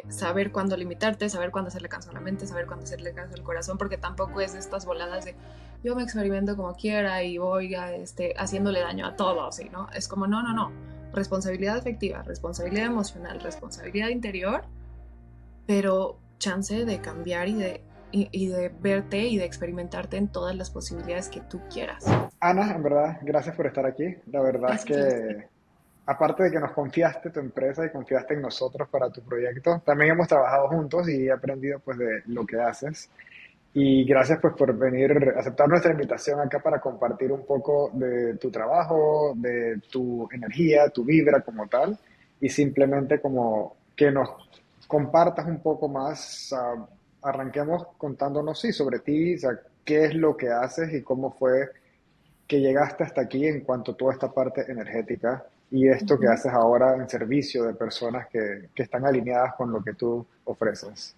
saber cuándo limitarte, saber cuándo hacerle caso a la mente, saber cuándo hacerle caso al corazón, porque tampoco es de estas voladas de yo me experimento como quiera y voy haciéndole daño a todos, ¿sí, no? Es como no. Responsabilidad afectiva, responsabilidad emocional, responsabilidad interior, pero chance de cambiar y de verte y de experimentarte en todas las posibilidades que tú quieras. Ana, en verdad, gracias por estar aquí. La verdad es Gracias a usted. que, aparte de que nos confiaste tu empresa y confiaste en nosotros para tu proyecto, también hemos trabajado juntos y he aprendido pues de lo que haces. Y gracias pues por venir, aceptar nuestra invitación acá para compartir un poco de tu trabajo, de tu energía, tu vibra como tal, y simplemente como que nos compartas un poco más, arranquemos contándonos, sí, sobre ti, o sea, qué es lo que haces y cómo fue que llegaste hasta aquí en cuanto a toda esta parte energética y esto que Ujú. haces ahora en servicio de personas que están alineadas con lo que tú ofreces.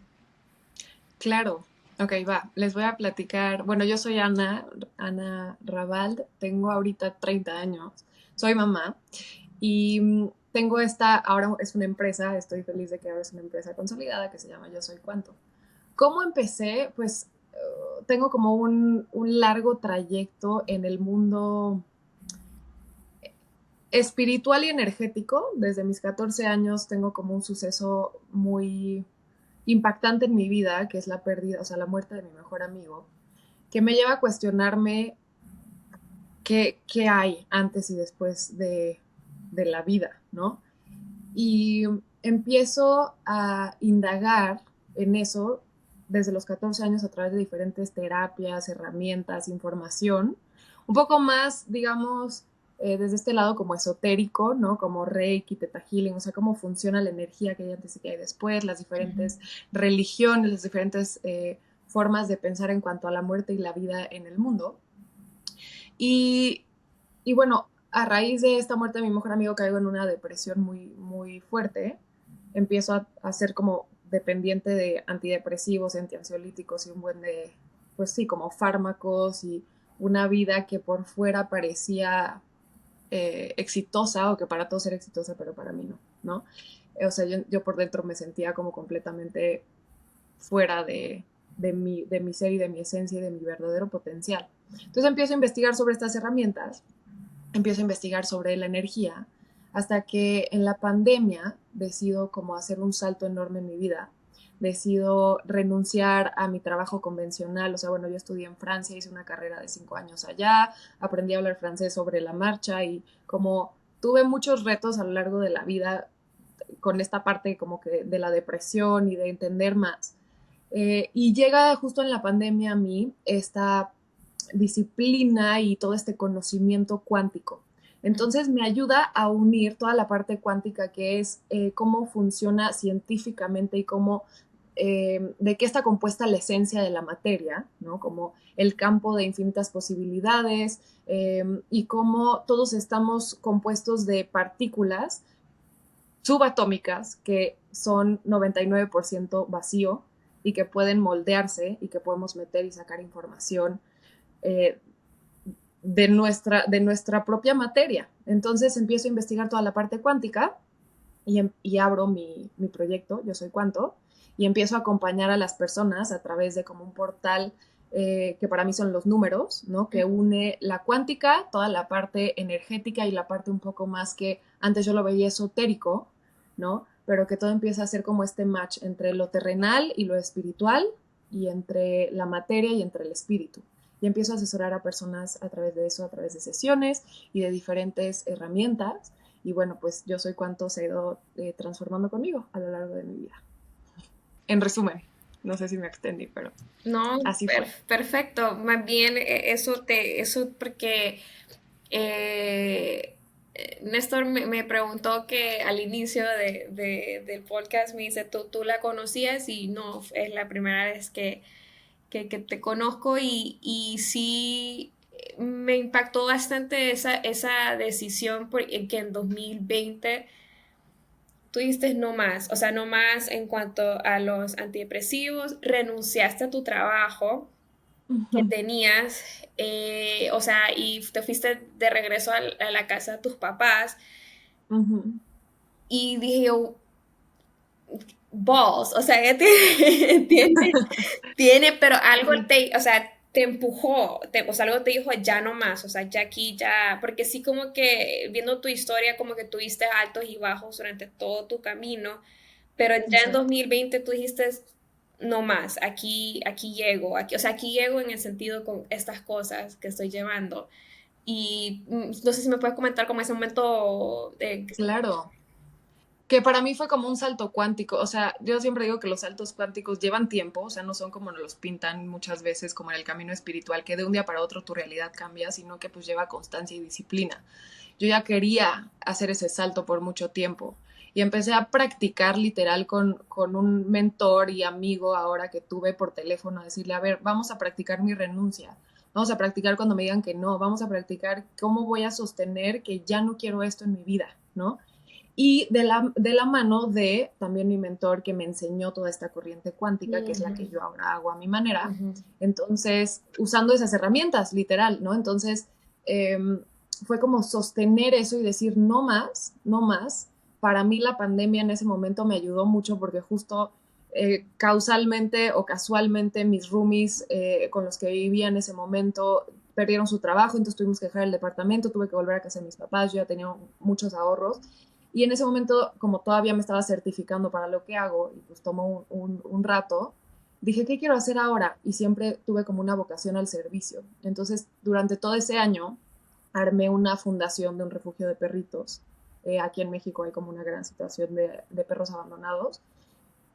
Claro. Ok, va. Les voy a platicar. Bueno, yo soy Ana Rabald. Tengo ahorita 30 años. Soy mamá y tengo ahora es una empresa, estoy feliz de que ahora es una empresa consolidada que se llama Yo Soy Cuánto. ¿Cómo empecé? Pues tengo como un largo trayecto en el mundo espiritual y energético. Desde mis 14 años tengo como un suceso muy impactante en mi vida, que es la pérdida, o sea, la muerte de mi mejor amigo, que me lleva a cuestionarme qué hay antes y después de la vida, ¿no? Y empiezo a indagar en eso desde los 14 años a través de diferentes terapias, herramientas, información, un poco más, digamos, desde este lado como esotérico, ¿no? Como Reiki, Theta Healing, o sea, cómo funciona la energía que hay antes y que hay después, las diferentes religiones, las diferentes formas de pensar en cuanto a la muerte y la vida en el mundo. Y, y bueno, a raíz de esta muerte de mi mejor amigo caigo en una depresión muy fuerte. Empiezo a ser como dependiente de antidepresivos, antiansiolíticos y un buen de, pues sí, como fármacos y una vida que por fuera parecía exitosa o que para todos era exitosa, pero para mí no, ¿no? O sea, yo por dentro me sentía como completamente fuera de mi ser y de mi esencia y de mi verdadero potencial. Entonces empiezo a investigar sobre estas herramientas, empiezo a investigar sobre la energía, hasta que en la pandemia decido como hacer un salto enorme en mi vida. Decido renunciar a mi trabajo convencional, o sea, bueno, yo estudié en Francia, hice una carrera de 5 años allá, aprendí a hablar francés sobre la marcha y como tuve muchos retos a lo largo de la vida con esta parte como que de la depresión y de entender más. Y llega justo en la pandemia a mí esta disciplina y todo este conocimiento cuántico. Entonces me ayuda a unir toda la parte cuántica que es cómo funciona científicamente y cómo de qué está compuesta la esencia de la materia, ¿no? Como el campo de infinitas posibilidades y cómo todos estamos compuestos de partículas subatómicas que son 99% vacío y que pueden moldearse y que podemos meter y sacar información eh, de nuestra propia materia. Entonces empiezo a investigar toda la parte cuántica y abro mi proyecto, Yo Soy Cuánto, y empiezo a acompañar a las personas a través de como un portal que para mí son los números, ¿no? Que une la cuántica, toda la parte energética y la parte un poco más que antes yo lo veía esotérico, ¿no? Pero que todo empieza a ser como este match entre lo terrenal y lo espiritual y entre la materia y entre el espíritu. Y empiezo a asesorar a personas a través de eso, a través de sesiones y de diferentes herramientas. Y bueno, pues Yo Soy Cuánto se ha ido transformando conmigo a lo largo de mi vida. En resumen, no sé si me extendí, pero No, así fue. perfecto. Más bien eso porque eh, Néstor me preguntó que al inicio del podcast me dice, ¿tú la conocías? Y no, es la primera vez que te conozco y sí me impactó bastante esa decisión en que en 2020 tú dijiste no más, o sea, no más en cuanto a los antidepresivos, renunciaste a tu trabajo que Ujú, tenías, o sea, y te fuiste de regreso a la casa de tus papás ujú. y dije yo, balls, o sea, ella tiene, pero algo o sea, te empujó, o sea, algo te dijo, ya no más, o sea, ya aquí, ya, porque sí como que viendo tu historia, como que tuviste altos y bajos durante todo tu camino, pero ya en Exacto. 2020 tú dijiste, no más, aquí llego, aquí, o sea, aquí llego en el sentido con estas cosas que estoy llevando. Y no sé si me puedes comentar como ese momento de... Claro. Que para mí fue como un salto cuántico, o sea, yo siempre digo que los saltos cuánticos llevan tiempo, o sea, no son como nos los pintan muchas veces como en el camino espiritual, que de un día para otro tu realidad cambia, sino que pues lleva constancia y disciplina. Yo ya quería hacer ese salto por mucho tiempo y empecé a practicar literal con un mentor y amigo ahora que tuve por teléfono, a decirle, a ver, vamos a practicar mi renuncia, vamos a practicar cuando me digan que no, vamos a practicar cómo voy a sostener que ya no quiero esto en mi vida, ¿no? Y de la mano de también mi mentor que me enseñó toda esta corriente cuántica, que es la que Ujú, yo ahora hago a mi manera. ujú. Entonces, usando esas herramientas, literal, ¿no? Entonces, eh, fue como sostener eso y decir, no más, no más. Para mí la pandemia en ese momento me ayudó mucho porque justo causalmente o casualmente mis roomies con los que vivía en ese momento perdieron su trabajo, entonces tuvimos que dejar el departamento, tuve que volver a casa de mis papás, yo ya tenía muchos ahorros y en ese momento, como todavía me estaba certificando para lo que hago, y pues tomó un rato, dije, ¿qué quiero hacer ahora? Y siempre tuve como una vocación al servicio. Entonces, durante todo ese año, armé una fundación de un refugio de perritos. Aquí en México hay como una gran situación de perros abandonados.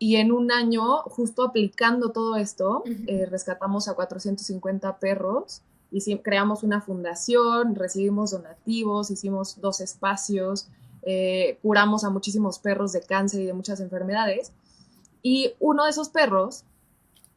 Y en un año, justo aplicando todo esto, Ujú. rescatamos a 450 perros y creamos una fundación, recibimos donativos, hicimos 2 espacios, curamos a muchísimos perros de cáncer y de muchas enfermedades. Y uno de esos perros,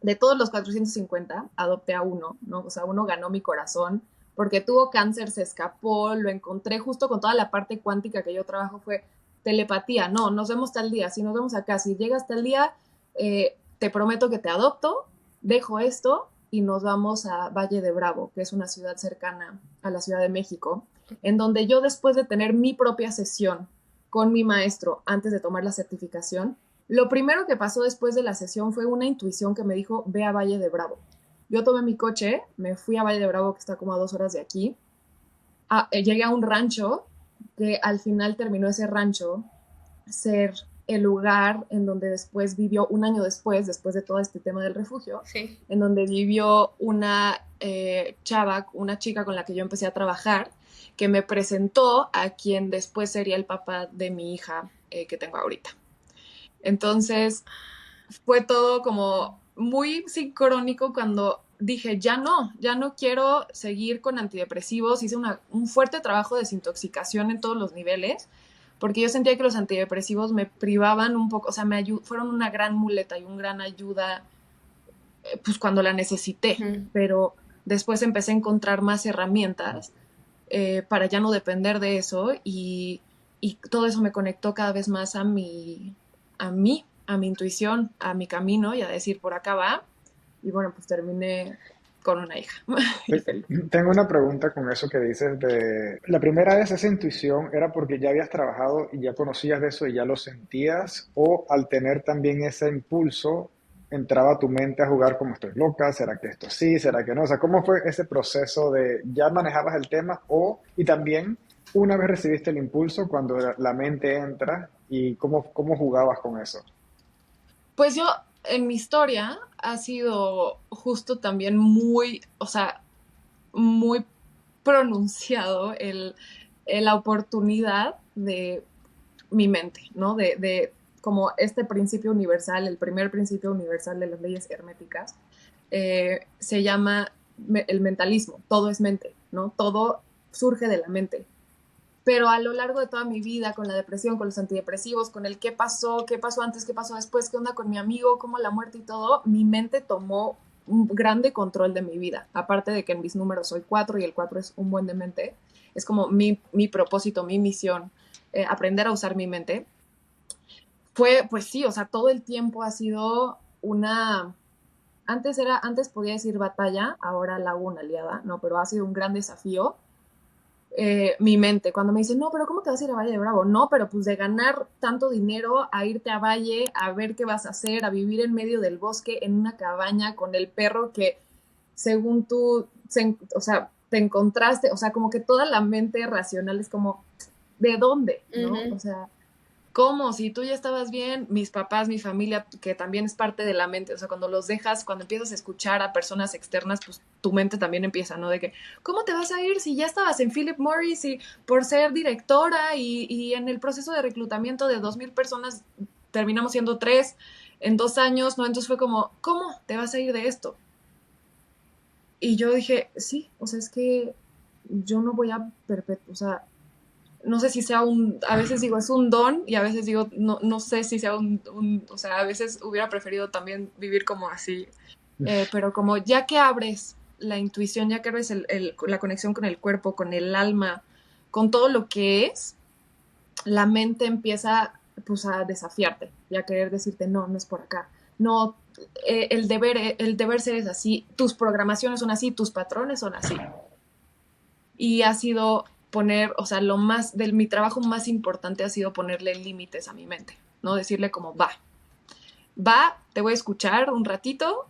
de todos los 450, adopté a uno, ¿no? O sea, uno ganó mi corazón porque tuvo cáncer, se escapó, lo encontré justo con toda la parte cuántica que yo trabajo, fue telepatía, no, nos vemos tal día, si nos vemos acá, si llegas tal día, te prometo que te adopto, dejo esto y nos vamos a Valle de Bravo, que es una ciudad cercana a la Ciudad de México, en donde yo después de tener mi propia sesión con mi maestro antes de tomar la certificación, lo primero que pasó después de la sesión fue una intuición que me dijo, ve a Valle de Bravo. Yo tomé mi coche, me fui a Valle de Bravo, que está como a 2 horas de aquí, llegué a un rancho, que al final terminó ese rancho ser el lugar en donde después vivió, un año después de todo este tema del refugio, Sí. en donde vivió una chava, una chica con la que yo empecé a trabajar, que me presentó a quien después sería el papá de mi hija que tengo ahorita. Entonces, fue todo como muy sincrónico cuando dije, ya no quiero seguir con antidepresivos. Hice un fuerte trabajo de desintoxicación en todos los niveles, porque yo sentía que los antidepresivos me privaban un poco, o sea, fueron una gran muleta y una gran ayuda, pues cuando la necesité, Ujú. pero después empecé a encontrar más herramientas para ya no depender de eso y todo eso me conectó cada vez más a mi intuición, a mi camino y a decir por acá va. Y bueno, pues terminé con una hija. Y Te- feliz. Tengo una pregunta con eso que dices de la primera vez esa intuición era porque ya habías trabajado y ya conocías de eso y ya lo sentías o al tener también ese impulso entraba tu mente a jugar como estoy loca, ¿será que esto sí? ¿Será que no? O sea, ¿cómo fue ese proceso de ya manejabas el tema o y también una vez recibiste el impulso cuando la mente entra y cómo jugabas con eso? Pues yo, en mi historia, ha sido justo también muy, o sea, muy pronunciado la oportunidad de mi mente, ¿no? Como este principio universal, el primer principio universal de las leyes herméticas, se llama el mentalismo, todo es mente, ¿no? Todo surge de la mente. Pero a lo largo de toda mi vida, con la depresión, con los antidepresivos, con el qué pasó antes, qué pasó después, qué onda con mi amigo, cómo la muerte y todo, mi mente tomó un grande control de mi vida. Aparte de que en mis números soy 4 y el 4 es un buen de mente, es como mi propósito, mi misión, aprender a usar mi mente. Pues sí, o sea, todo el tiempo ha sido antes podía decir batalla, ahora la hago una aliada, ¿no? Pero ha sido un gran desafío mi mente, cuando me dicen, no, pero ¿cómo te vas a ir a Valle de Bravo? No, pero pues de ganar tanto dinero a irte a Valle, a ver qué vas a hacer, a vivir en medio del bosque, en una cabaña con el perro que según tú, o sea, te encontraste, o sea, como que toda la mente racional es como, ¿de dónde? ¿No? O sea, ¿cómo? Si tú ya estabas bien, mis papás, mi familia, que también es parte de la mente, o sea, cuando los dejas, cuando empiezas a escuchar a personas externas, pues tu mente también empieza, ¿no? De que, ¿cómo te vas a ir si ya estabas en Philip Morris y por ser directora y en el proceso de reclutamiento de 2,000 personas terminamos siendo 3 en 2 años, ¿no? Entonces fue como, ¿cómo te vas a ir de esto? Y yo dije, sí, o sea, es que yo no voy a perpetuar, o sea, no sé si sea a veces digo es un don y a veces digo, no sé si sea o sea, a veces hubiera preferido también vivir como así, pero como ya que abres la intuición, ya que abres la conexión con el cuerpo, con el alma, con todo lo que es, la mente empieza pues a desafiarte y a querer decirte, no, no es por acá, no, el deber ser es así, tus programaciones son así, tus patrones son así. Y ha sido poner, o sea, mi trabajo más importante ha sido ponerle límites a mi mente, ¿no? Decirle como, va, te voy a escuchar un ratito,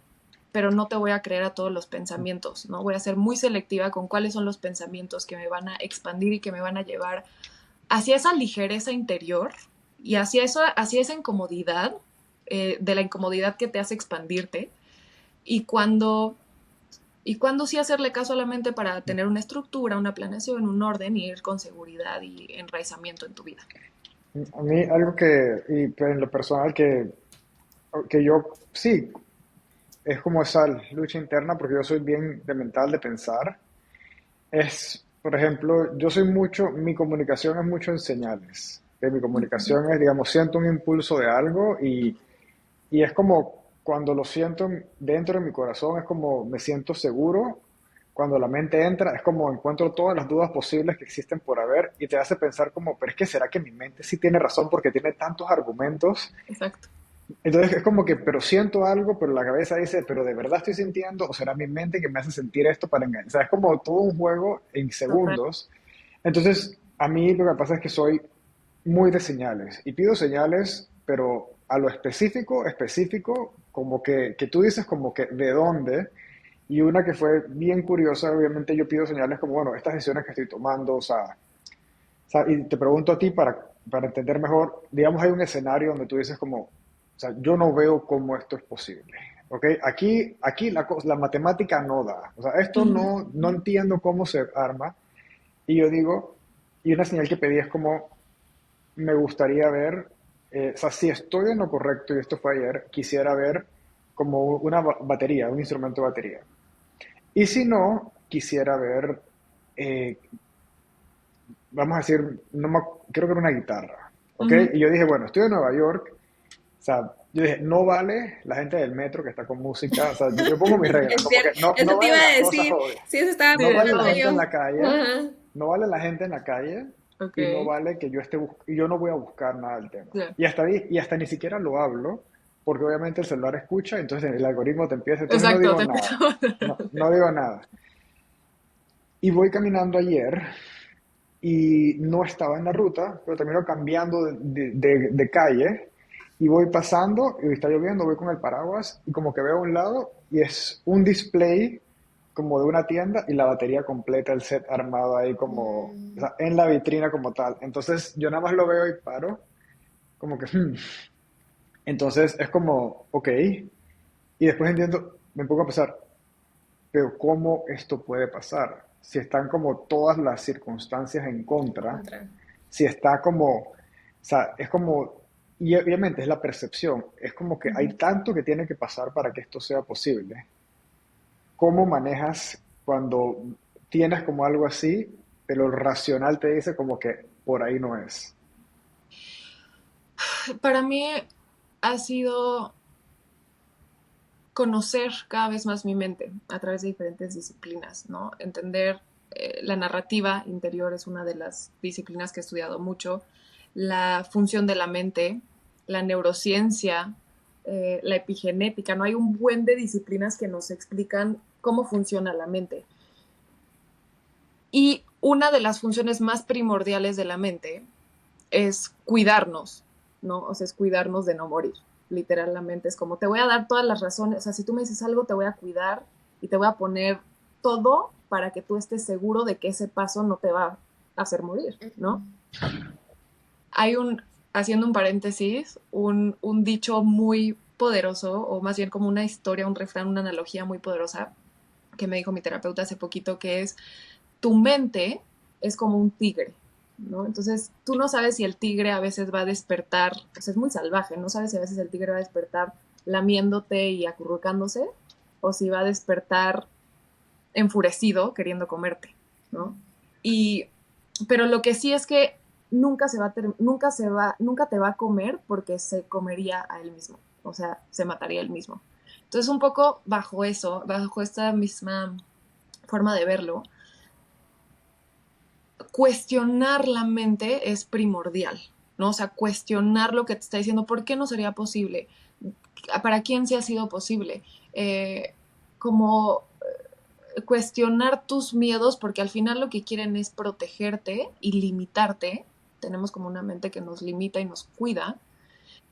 pero no te voy a creer a todos los pensamientos, ¿no? Voy a ser muy selectiva con cuáles son los pensamientos que me van a expandir y que me van a llevar hacia esa ligereza interior y hacia esa incomodidad, de la incomodidad que te hace expandirte. Y cuando sí hacerle caso a la mente para tener una estructura, una planeación, un orden y ir con seguridad y enraizamiento en tu vida. A mí algo y pues, en lo personal que yo sí, es como esa lucha interna, porque yo soy bien de mental, de pensar, por ejemplo, yo soy mucho, mi comunicación es mucho en señales. Que mi Uh-huh. comunicación es, digamos, siento un impulso de algo y es como cuando lo siento dentro de mi corazón, es como me siento seguro. Cuando la mente entra, es como encuentro todas las dudas posibles que existen por haber y te hace pensar como, pero es que será que mi mente sí tiene razón porque tiene tantos argumentos. Exacto. Entonces es como que, pero siento algo, pero la cabeza dice, pero de verdad estoy sintiendo, o será mi mente que me hace sentir esto para engañar. O sea, es como todo un juego en Total. segundos. Entonces, a mí lo que pasa es que soy muy de señales y pido señales, pero a lo específico, específico, como que tú dices como que de dónde. Y una que fue bien curiosa, obviamente yo pido señales como, bueno, estas decisiones que estoy tomando, y te pregunto a ti para entender mejor, digamos, hay un escenario donde tú dices como, o sea, yo no veo cómo esto es posible, ¿ok? Aquí la matemática no da, o sea, esto Uh-huh. no entiendo cómo se arma, y yo digo, y una señal que pedí es como, me gustaría ver, o sea, si estoy en lo correcto, y esto fue ayer, quisiera ver como una batería, un instrumento de batería. Y si no, quisiera ver, eh, vamos a decir, creo que era una guitarra, ¿ok? Uh-huh. Y yo dije, bueno, estoy en Nueva York, o sea, yo dije, no vale la gente del metro que está con música, o sea, yo pongo mis reglas, Es como que cierto, no eso te iba valen las a cosas decir, obvias, sí, eso estaba Sí, no de vale la pensando todo. gente en yo. la calle, Ajá. no vale la gente en la calle, Ok. y no vale que yo y yo no voy a buscar nada del tema. Yeah. Y hasta ni siquiera lo hablo, porque obviamente el celular escucha, entonces el algoritmo te empieza, entonces no Exacto, digo te nada, empezó. no digo nada. Y voy caminando ayer y no estaba en la ruta, pero termino cambiando de calle y voy pasando y está lloviendo, voy con el paraguas y como que veo a un lado y es un display como de una tienda y la batería completa, el set armado ahí como, o Mm, sea, en la vitrina como tal. Entonces yo nada más lo veo y paro, como que, Entonces es como, ok, y después entiendo, me pongo a pensar, pero ¿cómo esto puede pasar? Si están como todas las circunstancias en contra, contra. si está como, o sea, es como, y obviamente es la percepción, es como que hay Uh-huh. tanto que tiene que pasar para que esto sea posible. ¿Cómo manejas cuando tienes como algo así, pero el racional te dice como que por ahí no es? Para mí ha sido conocer cada vez más mi mente a través de diferentes disciplinas, ¿no? Entender la narrativa interior es una de las disciplinas que he estudiado mucho, la función de la mente, la neurociencia, la epigenética, ¿no? Hay un buen de disciplinas que nos explican cómo funciona la mente. Y una de las funciones más primordiales de la mente es cuidarnos, ¿no? O sea, es cuidarnos de no morir. Literalmente es como, te voy a dar todas las razones, o sea, si tú me dices algo, te voy a cuidar y te voy a poner todo para que tú estés seguro de que ese paso no te va a hacer morir, ¿no? Hay haciendo un paréntesis, un dicho muy poderoso, o más bien como una historia, un refrán, una analogía muy poderosa que me dijo mi terapeuta hace poquito, que es, tu mente es como un tigre, ¿no? Entonces, tú no sabes si el tigre a veces va a despertar, o sea, es muy salvaje, no sabes si a veces el tigre va a despertar lamiéndote y acurrucándose, o si va a despertar enfurecido queriendo comerte, ¿no? Y, pero lo que sí es que nunca te va a comer porque se comería a él mismo, o sea, se mataría él mismo. Entonces, un poco bajo eso, bajo esta misma forma de verlo, cuestionar la mente es primordial, ¿no? O sea, cuestionar lo que te está diciendo, ¿por qué no sería posible? ¿Para quién sí ha sido posible? Como cuestionar tus miedos, porque al final lo que quieren es protegerte y limitarte. Tenemos como una mente que nos limita y nos cuida.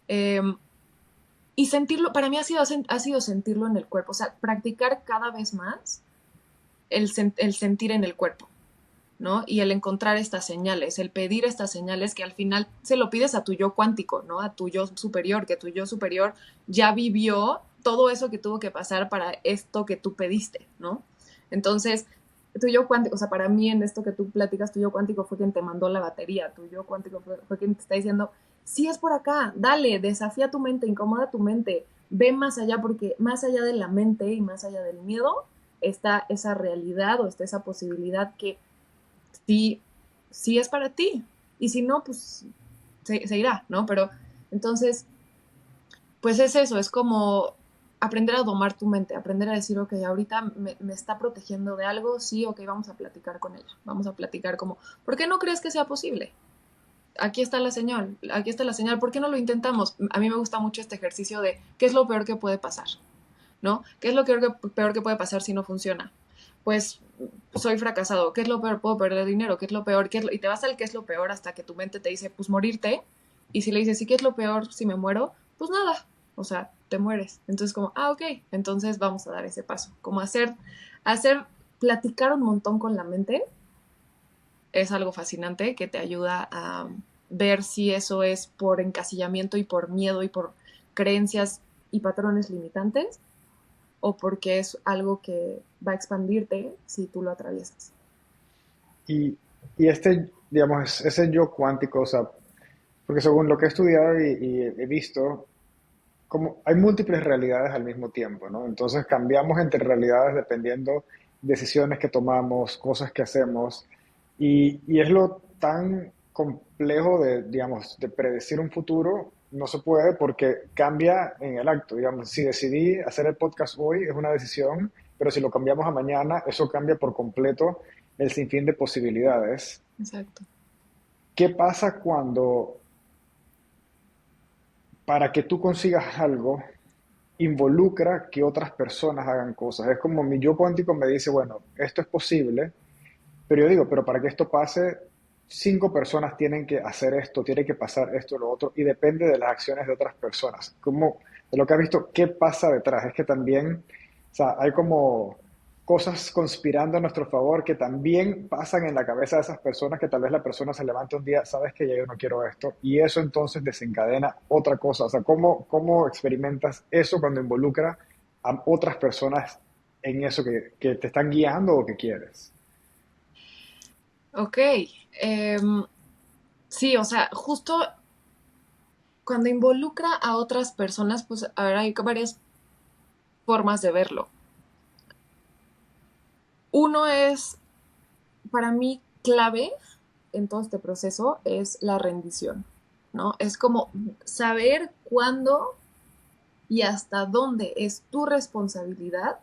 Eh, y sentirlo, para mí ha sido sentirlo en el cuerpo, o sea, practicar cada vez más el sentir en el cuerpo, ¿no? Y el encontrar estas señales, el pedir estas señales que al final se lo pides a tu yo cuántico, ¿no? A tu yo superior, que tu yo superior ya vivió todo eso que tuvo que pasar para esto que tú pediste, ¿no? Entonces, tu yo cuántico, o sea, para mí en esto que tú platicas, tu yo cuántico fue quien te mandó la batería, tu yo cuántico fue quien te está diciendo, sí es por acá, dale, desafía tu mente, incomoda tu mente, ve más allá, porque más allá de la mente y más allá del miedo está esa realidad o está esa posibilidad que sí, sí es para ti. Y si no, pues se irá, ¿no? Pero entonces, pues es eso, es como aprender a domar tu mente, aprender a decir, ok, ahorita me está protegiendo de algo, sí, ok, vamos a platicar con ella, vamos a platicar como, ¿por qué no crees que sea posible? Aquí está la señal, ¿por qué no lo intentamos? A mí me gusta mucho este ejercicio de qué es lo peor que puede pasar, ¿no? ¿Qué es lo peor que puede pasar si no funciona? Pues soy fracasado. ¿Qué es lo peor? Puedo perder dinero. ¿Qué es lo peor? Y te vas al qué es lo peor hasta que tu mente te dice, pues morirte. Y si le dices, ¿sí qué es lo peor si me muero? Pues nada. O sea, te mueres. Entonces como, ok, entonces vamos a dar ese paso. Como platicar un montón con la mente es algo fascinante que te ayuda a ver si eso es por encasillamiento y por miedo y por creencias y patrones limitantes o porque es algo que va a expandirte si tú lo atraviesas. Y, y este, digamos, ese yo cuántico, o sea, porque según lo que he estudiado y he visto, como hay múltiples realidades al mismo tiempo, ¿no? Entonces cambiamos entre realidades dependiendo decisiones que tomamos, cosas que hacemos, y es lo tan complejo de, digamos, de predecir un futuro, no se puede porque cambia en el acto, digamos, si decidí hacer el podcast hoy es una decisión, pero si lo cambiamos a mañana, eso cambia por completo el sinfín de posibilidades. Exacto. ¿Qué pasa cuando para que tú consigas algo involucra que otras personas hagan cosas? Es como mi yo cuántico me dice, bueno, esto es posible, pero yo digo, pero para que esto pase, 5 personas tienen que hacer esto, tiene que pasar esto, lo otro, y depende de las acciones de otras personas. Como de lo que has visto, ¿qué pasa detrás? Es que también, o sea, hay como cosas conspirando a nuestro favor que también pasan en la cabeza de esas personas, que tal vez la persona se levanta un día, sabes que ya yo no quiero esto, y eso entonces desencadena otra cosa. O sea, ¿cómo experimentas eso cuando involucra a otras personas en eso que te están guiando o que quieres? Ok. Sí, o sea, justo cuando involucra a otras personas, pues a ver, hay varias formas de verlo. Uno es, para mí, clave en todo este proceso es la rendición, ¿no? Es como saber cuándo y hasta dónde es tu responsabilidad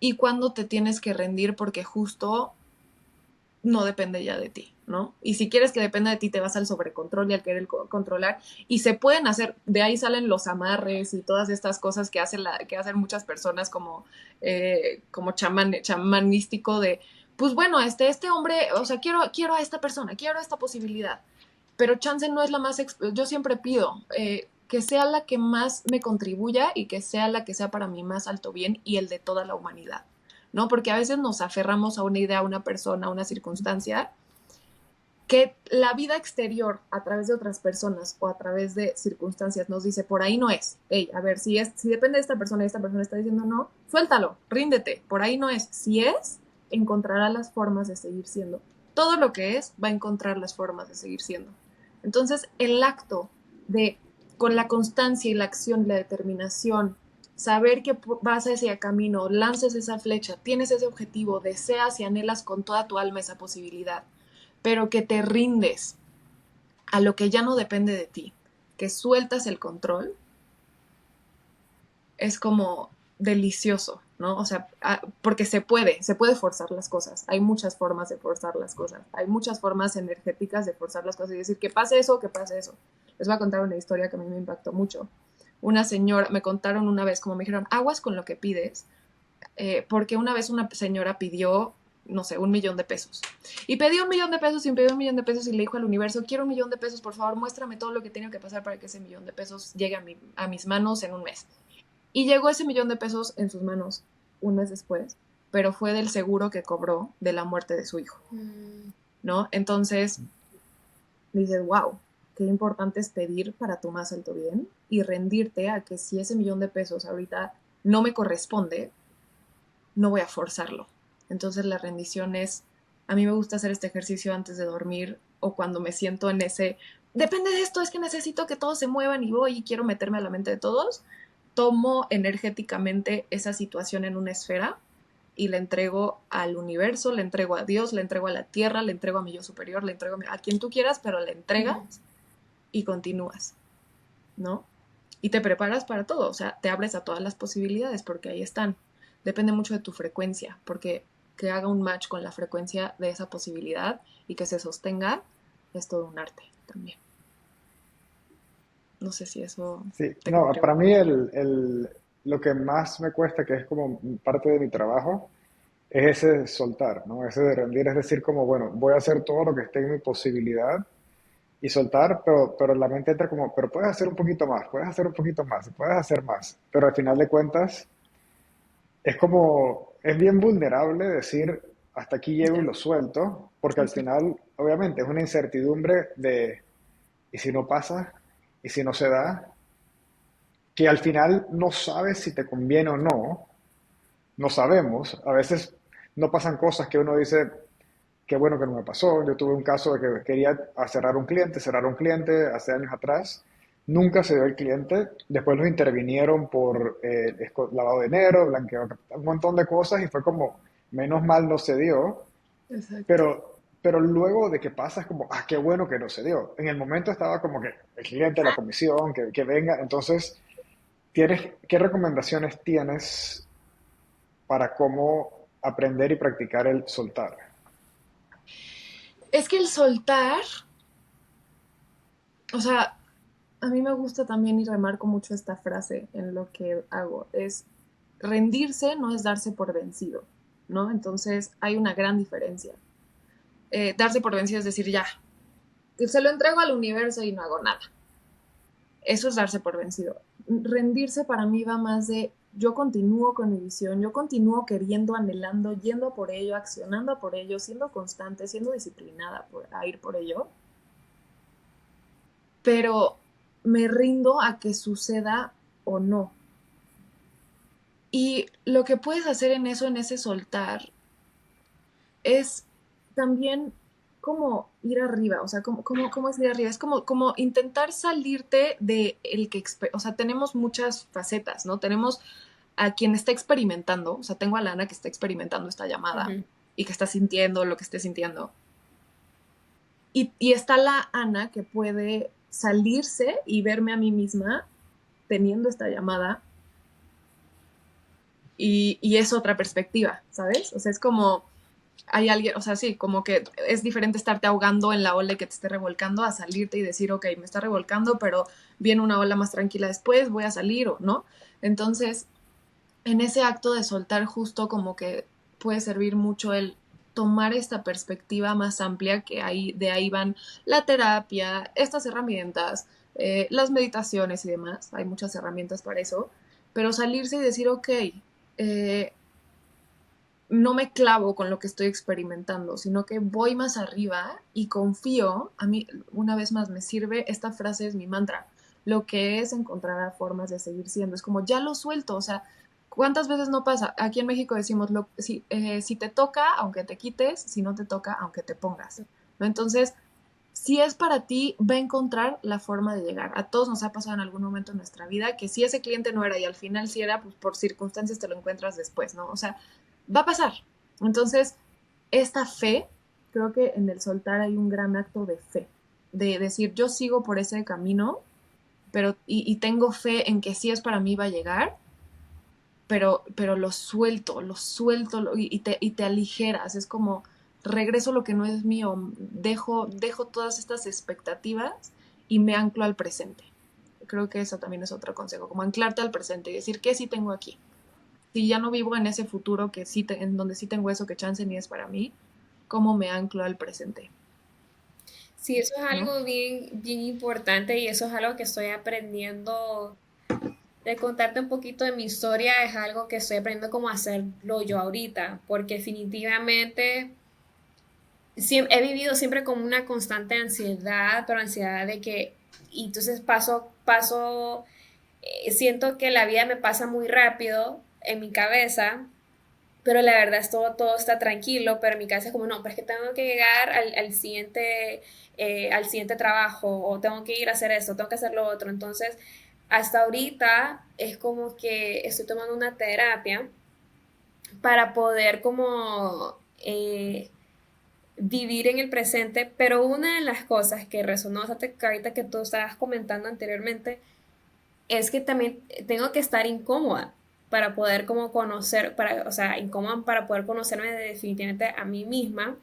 y cuándo te tienes que rendir porque justo no depende ya de ti, ¿no? Y si quieres que dependa de ti, te vas al sobrecontrol y al querer controlar. Y se pueden hacer, de ahí salen los amarres y todas estas cosas que hacen muchas personas como chamanístico de pues bueno, este hombre, o sea, quiero a esta persona, quiero esta posibilidad, pero chance no es la más, yo siempre pido que sea la que más me contribuya y que sea la que sea para mi más alto bien y el de toda la humanidad, ¿no? Porque a veces nos aferramos a una idea, a una persona, a una circunstancia, que la vida exterior a través de otras personas o a través de circunstancias nos dice, por ahí no es. Hey, a ver, si depende de esta persona y esta persona está diciendo no, suéltalo, ríndete, por ahí no es. Si es, encontrará las formas de seguir siendo. Todo lo que es va a encontrar las formas de seguir siendo. Entonces, el acto de, con la constancia y la acción y la determinación, saber que vas a ese camino, lances esa flecha, tienes ese objetivo, deseas y anhelas con toda tu alma esa posibilidad, pero que te rindes a lo que ya no depende de ti, que sueltas el control, es como delicioso, ¿no? O sea, porque se puede forzar las cosas. Hay muchas formas de forzar las cosas. Hay muchas formas energéticas de forzar las cosas y decir que pase eso, que pase eso. Les voy a contar una historia que a mí me impactó mucho. Una señora, me contaron una vez, como me dijeron, aguas con lo que pides, porque una vez una señora pidió, no sé, 1,000,000 de pesos. Y pedí 1,000,000 de pesos y pedí 1,000,000 de pesos y le dijo al universo, quiero 1,000,000 de pesos, por favor, muéstrame todo lo que tiene que pasar para que ese 1,000,000 de pesos llegue a mis manos en un mes. Y llegó ese 1,000,000 de pesos en sus manos un mes después, pero fue del seguro que cobró de la muerte de su hijo, ¿no? Entonces, dices, wow, qué importante es pedir para tu más alto bien y rendirte a que si ese 1,000,000 de pesos ahorita no me corresponde, no voy a forzarlo. Entonces la rendición es, a mí me gusta hacer este ejercicio antes de dormir o cuando me siento en ese, depende de esto, es que necesito que todos se muevan y voy y quiero meterme a la mente de todos, tomo energéticamente esa situación en una esfera y la entrego al universo, le entrego a Dios, le entrego a la tierra, le entrego a mi yo superior, le entrego a quien tú quieras, pero le entregas y continúas, ¿no? Y te preparas para todo, o sea, te abres a todas las posibilidades porque ahí están. Depende mucho de tu frecuencia, porque que haga un match con la frecuencia de esa posibilidad y que se sostenga es todo un arte también. No sé si eso Sí, te no, cubrió. para mí lo que más me cuesta, que es como parte de mi trabajo, es ese soltar, ¿no? Ese de rendir, es decir, como, bueno, voy a hacer todo lo que esté en mi posibilidad y soltar, pero la mente entra como, pero puedes hacer un poquito más, puedes hacer un poquito más, puedes hacer más, pero al final de cuentas es como, es bien vulnerable decir, hasta aquí llego y Ya, lo suelto, porque al exacto. final, obviamente, es una incertidumbre de, ¿y si no pasa? ¿Y si no se da? Que al final no sabes si te conviene o no, no sabemos. A veces no pasan cosas que uno dice, qué bueno que no me pasó. Yo tuve un caso de que quería cerrar un cliente hace años atrás. Nunca se dio el cliente. Después los intervinieron por lavado de dinero, blanqueo, de capital, un montón de cosas y fue como, menos mal no se dio. Exacto. Pero luego de que pasa es como, ah, qué bueno que no se dio. En el momento estaba como que el cliente, la comisión, que venga. Entonces, ¿qué recomendaciones tienes para cómo aprender y practicar el soltar? Es que el soltar, o sea, a mí me gusta también y remarco mucho esta frase en lo que hago, es rendirse no es darse por vencido, ¿no? Entonces hay una gran diferencia. Darse por vencido es decir, ya, se lo entrego al universo y no hago nada. Eso es darse por vencido. Rendirse para mí va más de yo continúo con mi visión, yo continúo queriendo, anhelando, yendo por ello, accionando por ello, siendo constante, siendo disciplinada a ir por ello, pero me rindo a que suceda o no. Y lo que puedes hacer en eso, en ese soltar, es también como ir arriba, o sea, como es ir arriba, es como intentar salirte de el que, o sea, tenemos muchas facetas, ¿no? Tenemos a quien está experimentando, o sea, tengo a Lana que está experimentando esta llamada Ujú. y que está sintiendo lo que esté sintiendo. Y está la Ana que puede salirse y verme a mí misma teniendo esta llamada y es otra perspectiva, ¿sabes? O sea, es como hay alguien, o sea, sí, como que es diferente estarte ahogando en la ola y que te esté revolcando a salirte y decir, ok, me está revolcando, pero viene una ola más tranquila después, voy a salir o no. Entonces, en ese acto de soltar justo como que puede servir mucho el tomar esta perspectiva más amplia que de ahí van la terapia, estas herramientas, las meditaciones y demás. Hay muchas herramientas para eso, pero salirse y decir, ok, no me clavo con lo que estoy experimentando, sino que voy más arriba y confío. A mí, una vez más, me sirve, esta frase es mi mantra, lo que es encontrar formas de seguir siendo. Es como, ya lo suelto, o sea, ¿cuántas veces no pasa? Aquí en México decimos, si te toca, aunque te quites, si no te toca, aunque te pongas, ¿no? Entonces, si es para ti, va a encontrar la forma de llegar. A todos nos ha pasado en algún momento en nuestra vida que si ese cliente no era y al final sí era, pues por circunstancias te lo encuentras después, ¿no? O sea, va a pasar. Entonces, esta fe, creo que en el soltar hay un gran acto de fe, de decir, yo sigo por ese camino, pero, y tengo fe en que si es para mí va a llegar, pero lo suelto y te aligeras. Es como, regreso lo que no es mío, dejo todas estas expectativas y me anclo al presente. Creo que eso también es otro consejo, como anclarte al presente y decir, ¿qué sí tengo aquí? Si ya no vivo en ese futuro que sí en donde sí tengo eso que chance ni es para mí, ¿cómo me anclo al presente? Sí, eso es ¿No? algo bien, bien importante y eso es algo que estoy aprendiendo. De contarte un poquito de mi historia es algo que estoy aprendiendo cómo hacerlo yo ahorita, porque definitivamente he vivido siempre con una constante ansiedad, pero ansiedad de que, y entonces siento que la vida me pasa muy rápido en mi cabeza, pero la verdad es todo está tranquilo, pero en mi cabeza es como, no, pero es que tengo que llegar al siguiente trabajo, o tengo que ir a hacer esto, tengo que hacer lo otro. Entonces, hasta ahorita es como que estoy tomando una terapia para poder como vivir en el presente, pero una de las cosas que resonó bastante ahorita que tú estabas comentando anteriormente es que también tengo que estar incómoda para poder como conocer, o sea, incómoda para poder conocerme definitivamente a mí misma,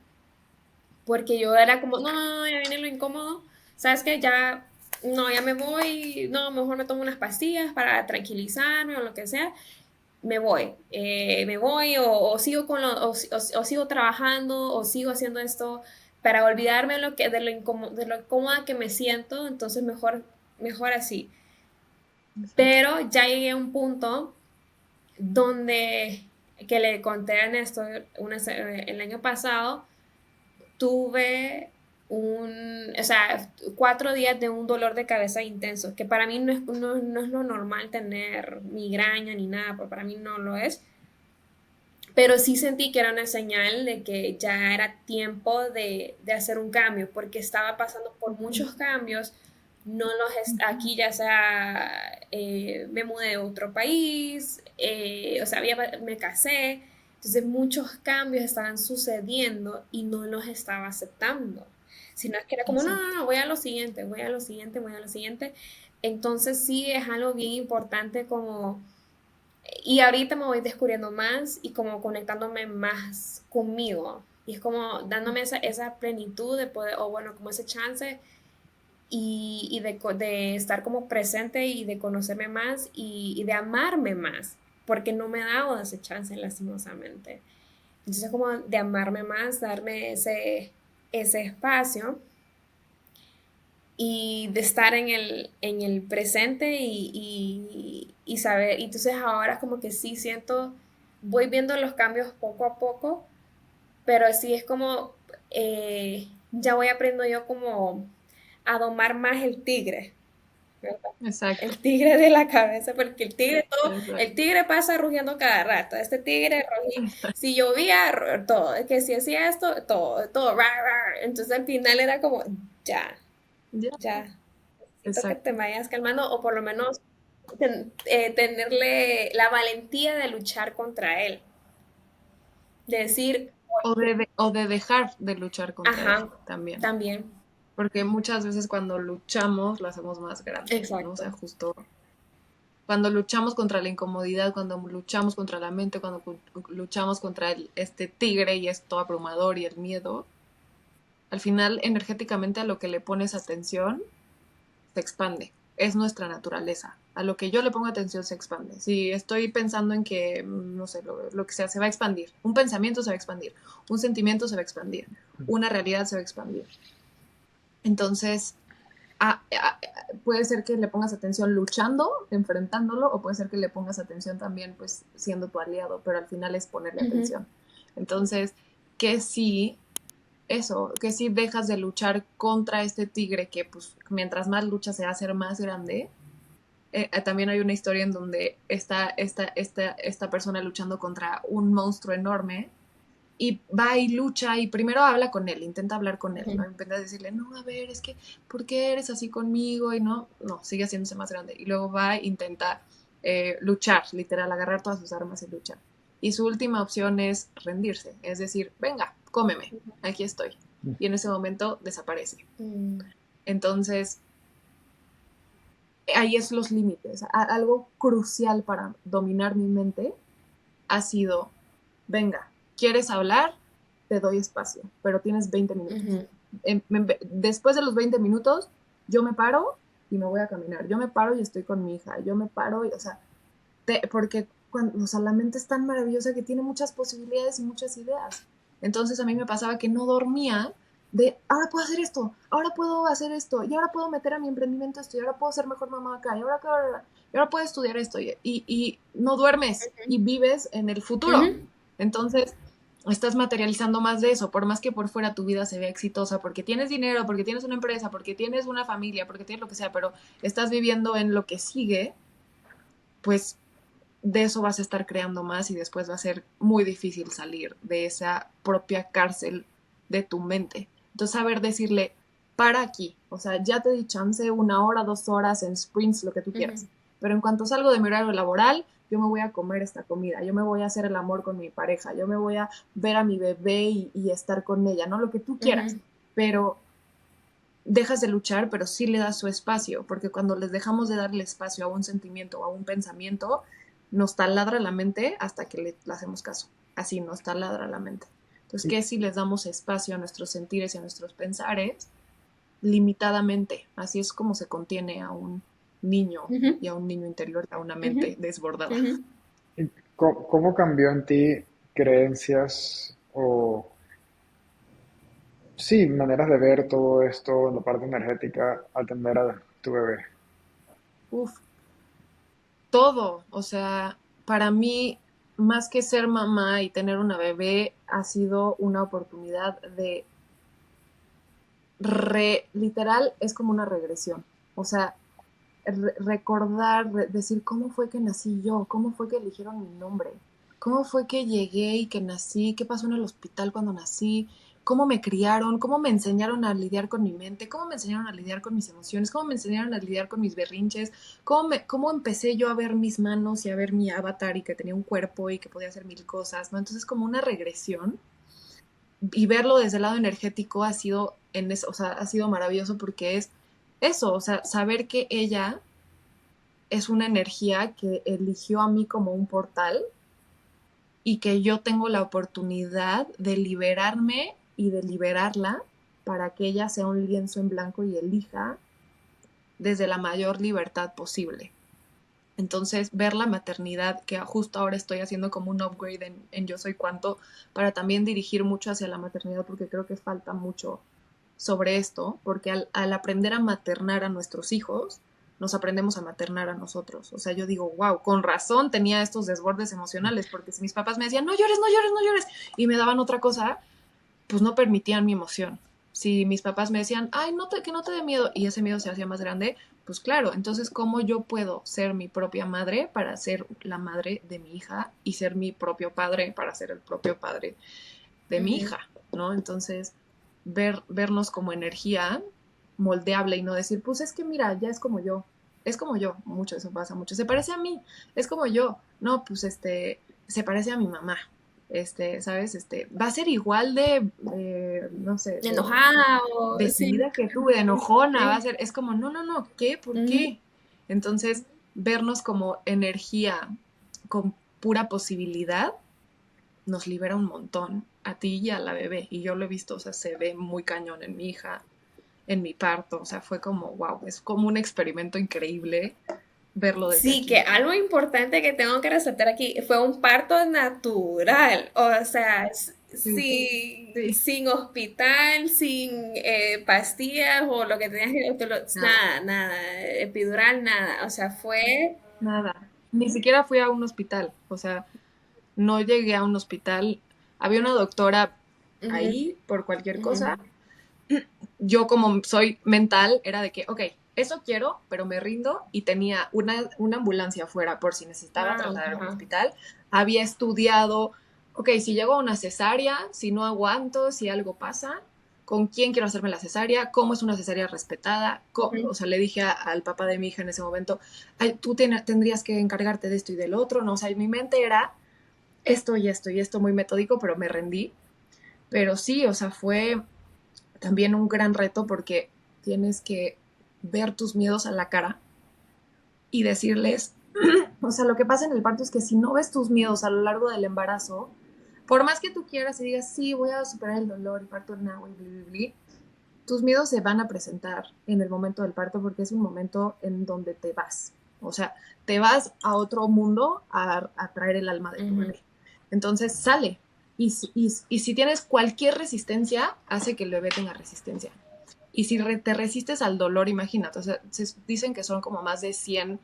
porque yo era como, no, no, no, ya viene lo incómodo, sabes que ya, no, ya me voy, no, mejor me tomo unas pastillas para tranquilizarme o lo que sea, me voy o sigo o sigo trabajando o sigo haciendo esto para olvidarme de lo incómoda que me siento, entonces mejor así. Exacto. Pero ya llegué a un punto donde, que le conté a Néstor el año pasado, tuve o sea, 4 días de un dolor de cabeza intenso, que para mí no es lo normal tener migraña ni nada, porque para mí no lo es, pero sí sentí que era una señal de que ya era tiempo de hacer un cambio, porque estaba pasando por muchos cambios, no aquí ya sea, me mudé a otro país, o sea, me casé, entonces muchos cambios estaban sucediendo y no los estaba aceptando, sino es que era como, no, no, Exacto. no, voy a lo siguiente, voy a lo siguiente, voy a lo siguiente, entonces sí es algo bien importante como y ahorita me voy descubriendo más y como conectándome más conmigo. Y es como dándome esa plenitud de poder, o bueno, como ese chance de estar como presente y de conocerme más y de amarme más, porque no me he dado ese chance lastimosamente. Entonces como de amarme más, darme ese espacio y de estar en el presente y saber, y entonces ahora como que sí siento, voy viendo los cambios poco a poco, pero sí es como, ya voy aprendiendo yo como a domar más el tigre, ¿verdad? Exacto. El tigre de la cabeza, porque Exacto. el tigre pasa rugiendo cada rato, este tigre rugía, si llovía, todo, que si hacía esto, todo, rar, rar. Entonces al final era como, ya, Ya. ya, necesito que te Exacto. vayas calmando o por lo menos tenerle la valentía de luchar contra él, de decir, O de dejar de luchar contra él ajá, también. también, Porque muchas veces cuando luchamos lo hacemos más grande, ¿no? O sea, exacto. justo cuando luchamos contra la incomodidad, cuando luchamos contra la mente, cuando luchamos contra este tigre y esto abrumador y el miedo, al final energéticamente a lo que le pones atención se expande. Es nuestra naturaleza. A lo que yo le pongo atención se expande. Si estoy pensando en que, no sé, lo que sea, se va a expandir. Un pensamiento se va a expandir. Un sentimiento se va a expandir. Una realidad se va a expandir. Entonces, puede ser que le pongas atención luchando, enfrentándolo, o puede ser que le pongas atención también, pues, siendo tu aliado, pero al final es ponerle atención. Entonces, que si dejas de luchar contra este tigre que, pues, mientras más lucha se va a hacer más grande. También hay una historia en donde está esta persona luchando contra un monstruo enorme y va y lucha y primero habla con él, intenta hablar con él, ¿no? Intenta decirle, no, a ver, es que, ¿por qué eres así conmigo? Y no, sigue haciéndose más grande. Y luego va e intenta luchar, literal, agarrar todas sus armas y luchar. Y su última opción es rendirse, es decir, venga, cómeme, aquí estoy. Y en ese momento desaparece. Entonces, ahí es los límites. Algo crucial para dominar mi mente ha sido, venga, ¿quieres hablar? Te doy espacio, pero tienes 20 minutos. Después de los 20 minutos, yo me paro y me voy a caminar. Yo me paro y estoy con mi hija. Yo me paro y, o sea, porque la mente es tan maravillosa que tiene muchas posibilidades y muchas ideas. Entonces a mí me pasaba que no dormía de, ahora puedo hacer esto, ahora puedo hacer esto, y ahora puedo meter a mi emprendimiento esto, y ahora puedo ser mejor mamá acá, y ahora puedo estudiar esto, y no duermes, y vives en el futuro. Entonces, estás materializando más de eso, por más que por fuera tu vida se vea exitosa, porque tienes dinero, porque tienes una empresa, porque tienes una familia, porque tienes lo que sea, pero estás viviendo en lo que sigue, pues de eso vas a estar creando más y después va a ser muy difícil salir de esa propia cárcel de tu mente. Entonces, saber decirle, para aquí, o sea, ya te di chance 1 hora, 2 horas en sprints, lo que tú quieras, pero en cuanto salgo de mi horario laboral, yo me voy a comer esta comida, yo me voy a hacer el amor con mi pareja, yo me voy a ver a mi bebé y estar con ella, ¿no? Lo que tú quieras, pero dejas de luchar, pero sí le das su espacio, porque cuando les dejamos de darle espacio a un sentimiento o a un pensamiento, nos taladra la mente hasta que le hacemos caso. Así nos taladra la mente. Entonces, ¿qué si les damos espacio a nuestros sentires y a nuestros pensares limitadamente? Así es como se contiene a un niño y a un niño interior, a una mente desbordada. ¿Cómo cambió en ti creencias o, sí, maneras de ver todo esto en la parte energética al tener a tu bebé? Uf, todo, o sea, para mí, más que ser mamá y tener una bebé, ha sido una oportunidad de literal, es como una regresión. O sea, recordar, decir cómo fue que nací yo, cómo fue que eligieron mi nombre, cómo fue que llegué y que nací, qué pasó en el hospital cuando nací, cómo me criaron, cómo me enseñaron a lidiar con mi mente, cómo me enseñaron a lidiar con mis emociones, cómo me enseñaron a lidiar con mis berrinches, cómo empecé yo a ver mis manos y a ver mi avatar y que tenía un cuerpo y que podía hacer 1000 cosas, ¿no? Entonces como una regresión y verlo desde el lado energético ha sido o sea, ha sido maravilloso porque es eso, o sea, saber que ella es una energía que eligió a mí como un portal y que yo tengo la oportunidad de liberarme y de liberarla para que ella sea un lienzo en blanco y elija desde la mayor libertad posible. Entonces, ver la maternidad, que justo ahora estoy haciendo como un upgrade en Yo Soy Cuánto, para también dirigir mucho hacia la maternidad, porque creo que falta mucho sobre esto, porque al aprender a maternar a nuestros hijos, nos aprendemos a maternar a nosotros. O sea, yo digo, wow, con razón tenía estos desbordes emocionales, porque si mis papás me decían, no llores, no llores, no llores, y me daban otra cosa, pues no permitían mi emoción. Si mis papás me decían, ay, que no te dé miedo, y ese miedo se hacía más grande, pues claro, entonces, ¿cómo yo puedo ser mi propia madre para ser la madre de mi hija y ser mi propio padre para ser el propio padre de mi hija, ¿no? Entonces, vernos como energía moldeable y no decir, pues es que mira, ya es como yo, mucho eso pasa, mucho, se parece a mí, es como yo, no, pues se parece a mi mamá, ¿sabes? Va a ser igual no sé, enojada o decidida que tú, de enojona, va a ser, es como, no, ¿qué? ¿Por qué? Entonces, vernos como energía con pura posibilidad nos libera un montón a ti y a la bebé. Y yo lo he visto, o sea, se ve muy cañón en mi hija, en mi parto, o sea, fue como, wow, es como un experimento increíble verlo desde Sí, que aquí. algo importante que tengo que resaltar aquí fue un parto natural, o sea, Sí, sí, sin hospital, sin pastillas o lo que tenías nada, nada, nada, epidural, nada, o sea, fue... nada. Ni siquiera fui a un hospital, o sea, no llegué a un hospital. Había una doctora Ujú, ahí por cualquier ujú. cosa. Yo como soy mental, era de que, ok, eso quiero, pero me rindo y tenía una ambulancia afuera por si necesitaba Wow, trasladar a un ajá. hospital. Había estudiado, ok, si llego a una cesárea, si no aguanto, si algo pasa, con quién quiero hacerme la cesárea, cómo es una cesárea respetada. O Ujú, sea, le dije al papá de mi hija en ese momento, ay, tú tendrías que encargarte de esto y del otro, ¿no? O sea, mi mente era esto y esto y esto muy metódico, pero me rendí. Pero sí, o sea, fue también un gran reto porque tienes que ver tus miedos a la cara y decirles, o sea, lo que pasa en el parto es que si no ves tus miedos a lo largo del embarazo, por más que tú quieras y digas, sí, voy a superar el dolor y parto en agua y bli, bli, bli, tus miedos se van a presentar en el momento del parto porque es un momento en donde te vas. O sea, te vas a otro mundo a traer el alma de tu ujú. bebé. Entonces sale. Y si tienes cualquier resistencia, hace que el bebé tenga resistencia. Y si te resistes al dolor, imagínate, o sea, dicen que son como más de 100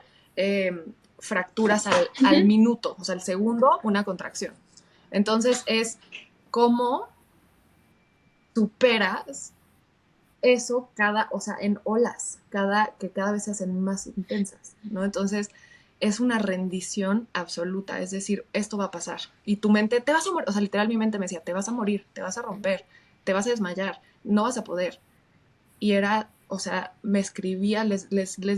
fracturas al minuto, o sea, al segundo, una contracción. Entonces es cómo superas eso o sea, en olas, que cada vez se hacen más intensas, ¿no? Entonces es una rendición absoluta, es decir, esto va a pasar. Y tu mente, te vas a morir, o sea, literal mi mente me decía, te vas a morir, te vas a romper, te vas a desmayar, no vas a poder. Y era, o sea, me escribía, les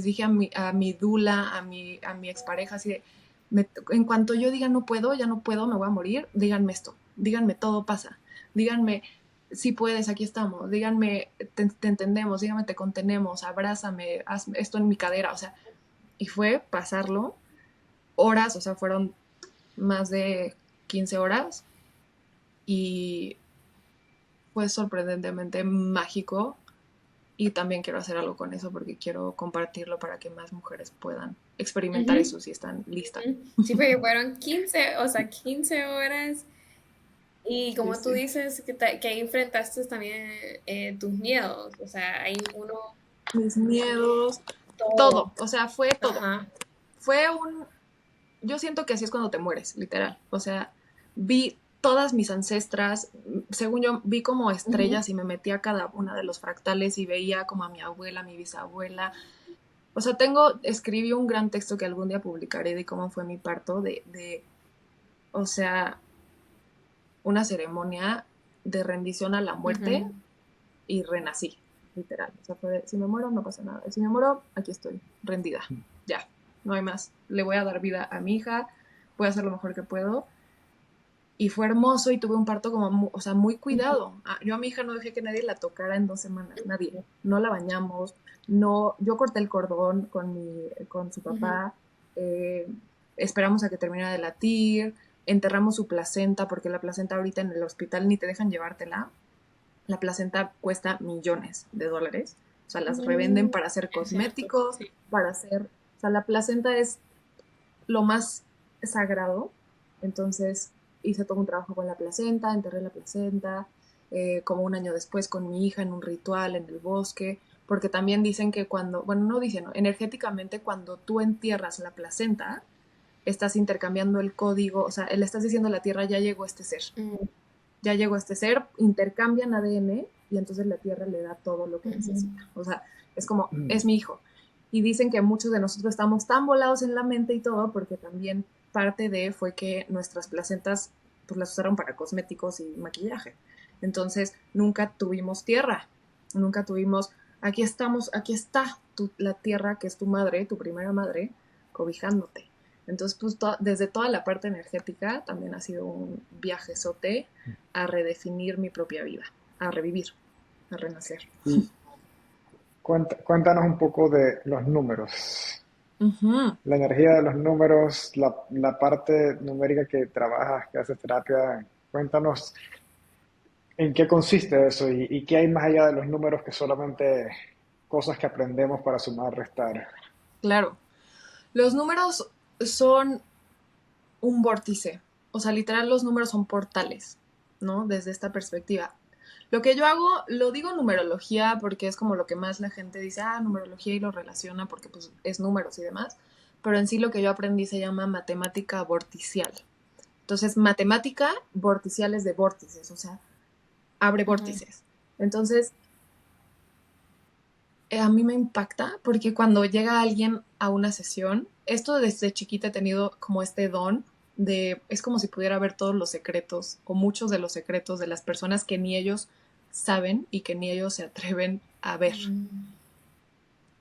dije a mi dula, a mi expareja, así de, en cuanto yo diga no puedo, ya no puedo, me voy a morir, díganme esto, díganme todo pasa, díganme si puedes, aquí estamos, díganme te entendemos, díganme te contenemos, abrázame, haz esto en mi cadera, o sea, y fue pasarlo horas, o sea, fueron más de 15 horas y fue sorprendentemente mágico. Y también quiero hacer algo con eso porque quiero compartirlo para que más mujeres puedan experimentar Ujú, eso si están listas. ujú. Sí, porque fueron 15, o sea, 15 horas. Y Sí, como tú sí. dices, que ahí enfrentaste también tus miedos, o sea, hay uno, Mis miedos, todo. todo, o sea, fue todo. Ajá. Fue yo siento que así es cuando te mueres, literal. O sea, vi todas mis ancestras, según yo, vi como Ujú, estrellas y me metí a cada una de los fractales y veía como a mi abuela, a mi bisabuela. O sea, escribí un gran texto que algún día publicaré de cómo fue mi parto, o sea, una ceremonia de rendición a la muerte ujú. y renací, literal. O sea, si me muero, no pasa nada. Si me muero, aquí estoy, rendida. Ya, no hay más. Le voy a dar vida a mi hija, voy a hacer lo mejor que puedo. Y fue hermoso y tuve un parto como, o sea, muy cuidado. Yo a mi hija no dejé que nadie la tocara en 2 semanas, nadie. No la bañamos, no, yo corté el cordón con su Ujú. papá, eh, esperamos a que terminara de latir, enterramos su placenta, porque la placenta ahorita en el hospital ni te dejan llevártela. La placenta cuesta millones de dólares. O sea, las revenden Mm, para hacer es cierto, cosméticos, sí. para hacer... O sea, la placenta es lo más sagrado. Entonces hice todo un trabajo con la placenta, enterré la placenta, como un año después con mi hija en un ritual en el bosque, porque también dicen que bueno, no dicen, no, energéticamente cuando tú entierras la placenta, estás intercambiando el código, o sea, le estás diciendo a la tierra, Mm, ya llegó este ser, intercambian ADN y entonces la tierra le da todo lo que ujú. necesita. O sea, es como, Mm. es mi hijo. Y dicen que muchos de nosotros estamos tan volados en la mente y todo porque también parte de fue que nuestras placentas pues las usaron para cosméticos y maquillaje. Entonces nunca tuvimos tierra, nunca tuvimos, aquí estamos, aquí está la tierra que es tu madre, tu primera madre, cobijándote. Entonces, pues desde toda la parte energética también ha sido un viajezote a redefinir mi propia vida, a revivir, a renacer. Y cuéntanos un poco de los números, Ujú. la energía de los números, la parte numérica que trabajas, que haces terapia. Cuéntanos en qué consiste eso y qué hay más allá de los números que solamente cosas que aprendemos para sumar, restar. Claro. Los números son un vórtice, o sea, literal los números son portales, ¿no? Desde esta perspectiva. Lo que yo hago, lo digo numerología porque es como lo que más la gente dice, numerología y lo relaciona porque pues es números y demás, pero en sí lo que yo aprendí se llama matemática vorticial. Entonces, matemática vorticial es de vórtices, o sea, abre Ujú. vórtices. Entonces, a mí me impacta porque cuando llega alguien a una sesión, esto desde chiquita he tenido como este don de, es como si pudiera ver todos los secretos o muchos de los secretos de las personas que ni ellos saben y que ni ellos se atreven a ver. Mm.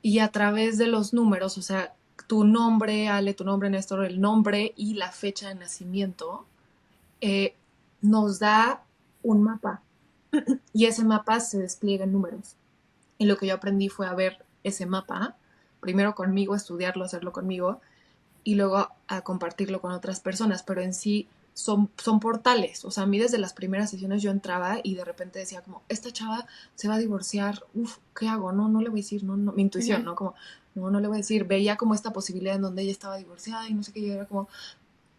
Y a través de los números, o sea, tu nombre, Ale, tu nombre, Néstor, el nombre y la fecha de nacimiento, eh, nos da un mapa y ese mapa se despliega en números. Y lo que yo aprendí fue a ver ese mapa, primero conmigo, estudiarlo, hacerlo conmigo, y luego a compartirlo con otras personas, pero en sí son portales. O sea, a mí desde las primeras sesiones yo entraba y de repente decía como, esta chava se va a divorciar, ¿qué hago? No, no le voy a decir, no, no, mi intuición, Ujú. ¿no? Como, no, no le voy a decir, veía como esta posibilidad en donde ella estaba divorciada y no sé qué, yo era como,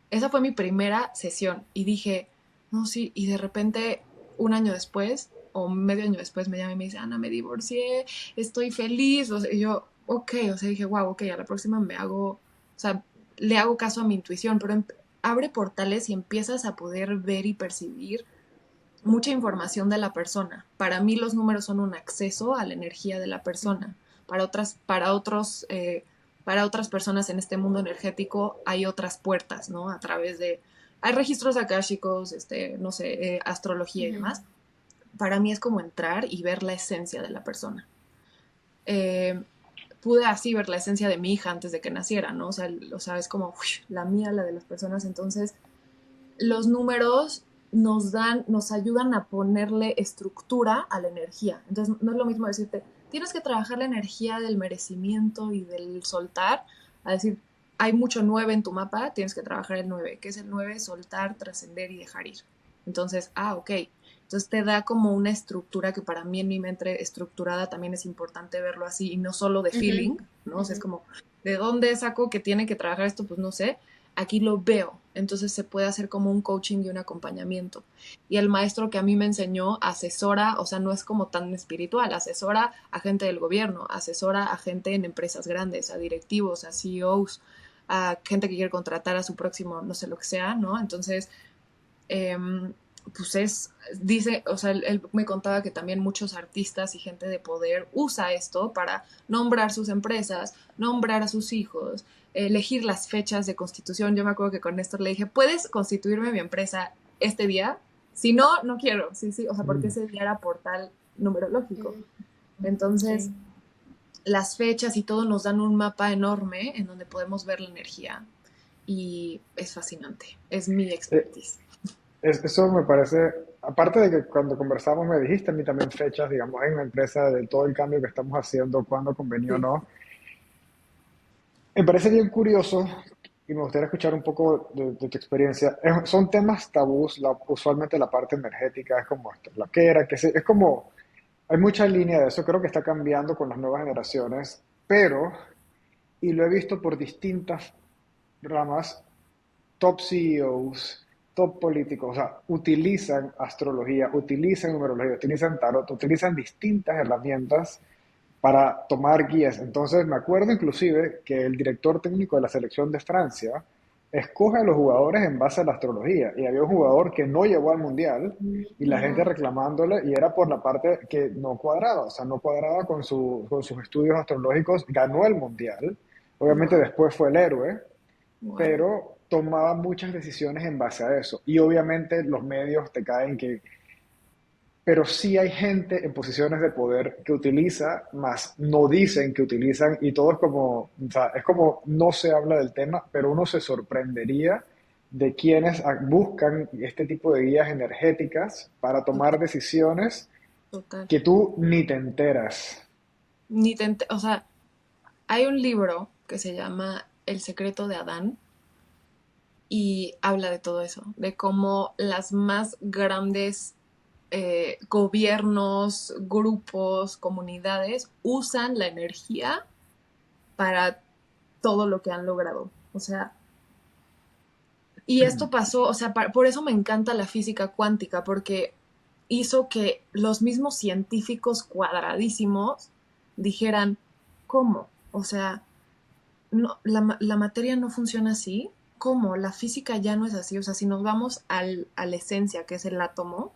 esa fue mi primera sesión y dije, no, sí, y de repente un año después o medio año después me llama y me dice, Ana, me divorcié, estoy feliz, o sea, y yo, ok, o sea, dije, wow, ok, a la próxima me hago, o sea, le hago caso a mi intuición, pero abre portales y empiezas a poder ver y percibir mucha información de la persona. Para mí los números son un acceso a la energía de la persona. Para otras personas en este mundo energético hay otras puertas, ¿no? A través de, hay registros akáshicos, no sé, astrología y Ujú. demás. Para mí es como entrar y ver la esencia de la persona. Eh, Pude así ver la esencia de mi hija antes de que naciera, ¿no? O sea es como la mía, la de las personas. Entonces, los números nos ayudan a ponerle estructura a la energía. Entonces, no es lo mismo decirte, tienes que trabajar la energía del merecimiento y del soltar, a decir, hay mucho 9 en tu mapa, tienes que trabajar el 9. ¿Qué es el 9? Soltar, trascender y dejar ir. Entonces, ok. Entonces te da como una estructura que para mí en mi mente estructurada también es importante verlo así y no solo de Ujú. feeling, ¿no? O sea, es Ujú. como, ¿de dónde saco que tiene que trabajar esto? Pues no sé, aquí lo veo, entonces se puede hacer como un coaching y un acompañamiento. Y el maestro que a mí me enseñó asesora, o sea, no es como tan espiritual, asesora a gente del gobierno, asesora a gente en empresas grandes, a directivos, a CEOs, a gente que quiere contratar a su próximo, no sé lo que sea, ¿no? Entonces, eh, pues dice, o sea, él me contaba que también muchos artistas y gente de poder usa esto para nombrar sus empresas, nombrar a sus hijos, elegir las fechas de constitución. Yo me acuerdo que con Néstor le dije, ¿puedes constituirme mi empresa este día? Si no, no quiero. Sí, sí, o sea, porque Mm. ese día era portal numerológico. Ujú. Entonces, Sí. las fechas y todo nos dan un mapa enorme en donde podemos ver la energía y es fascinante. Es mi Eh, expertise. Eso me parece, aparte de que cuando conversamos me dijiste a mí también fechas, digamos, en la empresa de todo el cambio que estamos haciendo, cuándo convenió o Sí. no. Me parece bien curioso y me gustaría escuchar un poco de tu experiencia. Son temas tabús, usualmente la parte energética es como esto, la que era, es como, hay mucha línea de eso, creo que está cambiando con las nuevas generaciones, pero, y lo he visto por distintas ramas, top CEOs, top políticos, o sea, utilizan astrología, utilizan numerología, utilizan tarot, utilizan distintas herramientas para tomar guías. Entonces, me acuerdo inclusive que el director técnico de la selección de Francia escoge a los jugadores en base a la astrología. Y había un jugador que no llegó al mundial y la gente Wow. reclamándole, y era por la parte que no cuadraba, o sea, no cuadraba con sus estudios astrológicos, ganó el mundial. Obviamente Wow, después fue el héroe, wow. pero tomaba muchas decisiones en base a eso. Y obviamente los medios te caen que pero sí hay gente en posiciones de poder que utiliza, más no dicen que utilizan, y todo es como, o sea, es como no se habla del tema, pero uno se sorprendería de quienes buscan este tipo de guías energéticas para tomar Total, decisiones total. que tú ni te enteras. O sea, hay un libro que se llama El secreto de Adán y habla de todo eso, de cómo las más grandes gobiernos, grupos, comunidades usan la energía para todo lo que han logrado. O sea, y esto pasó, o sea, por eso me encanta la física cuántica, porque hizo que los mismos científicos cuadradísimos dijeran, ¿cómo? O sea, no, la materia no funciona así. ¿Cómo? La física ya no es así. O sea, si nos vamos a la esencia, que es el átomo,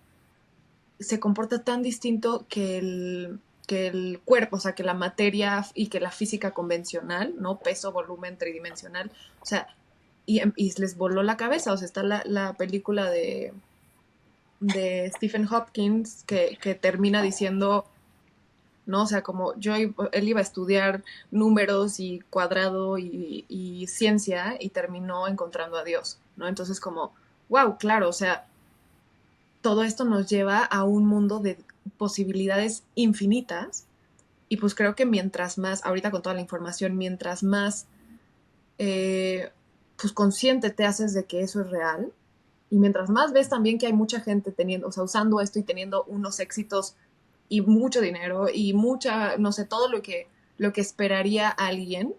se comporta tan distinto que el cuerpo, o sea, que la materia y que la física convencional, ¿no? Peso, volumen, tridimensional. O sea, y les voló la cabeza. O sea, está la película de Stephen Hopkins que termina diciendo, ¿no? O sea, como él iba a estudiar números y cuadrado y ciencia y terminó encontrando a Dios, ¿no? Entonces como, wow, claro, o sea, todo esto nos lleva a un mundo de posibilidades infinitas y pues creo que mientras más, ahorita con toda la información, mientras más eh, pues consciente te haces de que eso es real y mientras más ves también que hay mucha gente teniendo, o sea, usando esto y teniendo unos éxitos y mucho dinero y mucha, no sé, todo lo que esperaría alguien,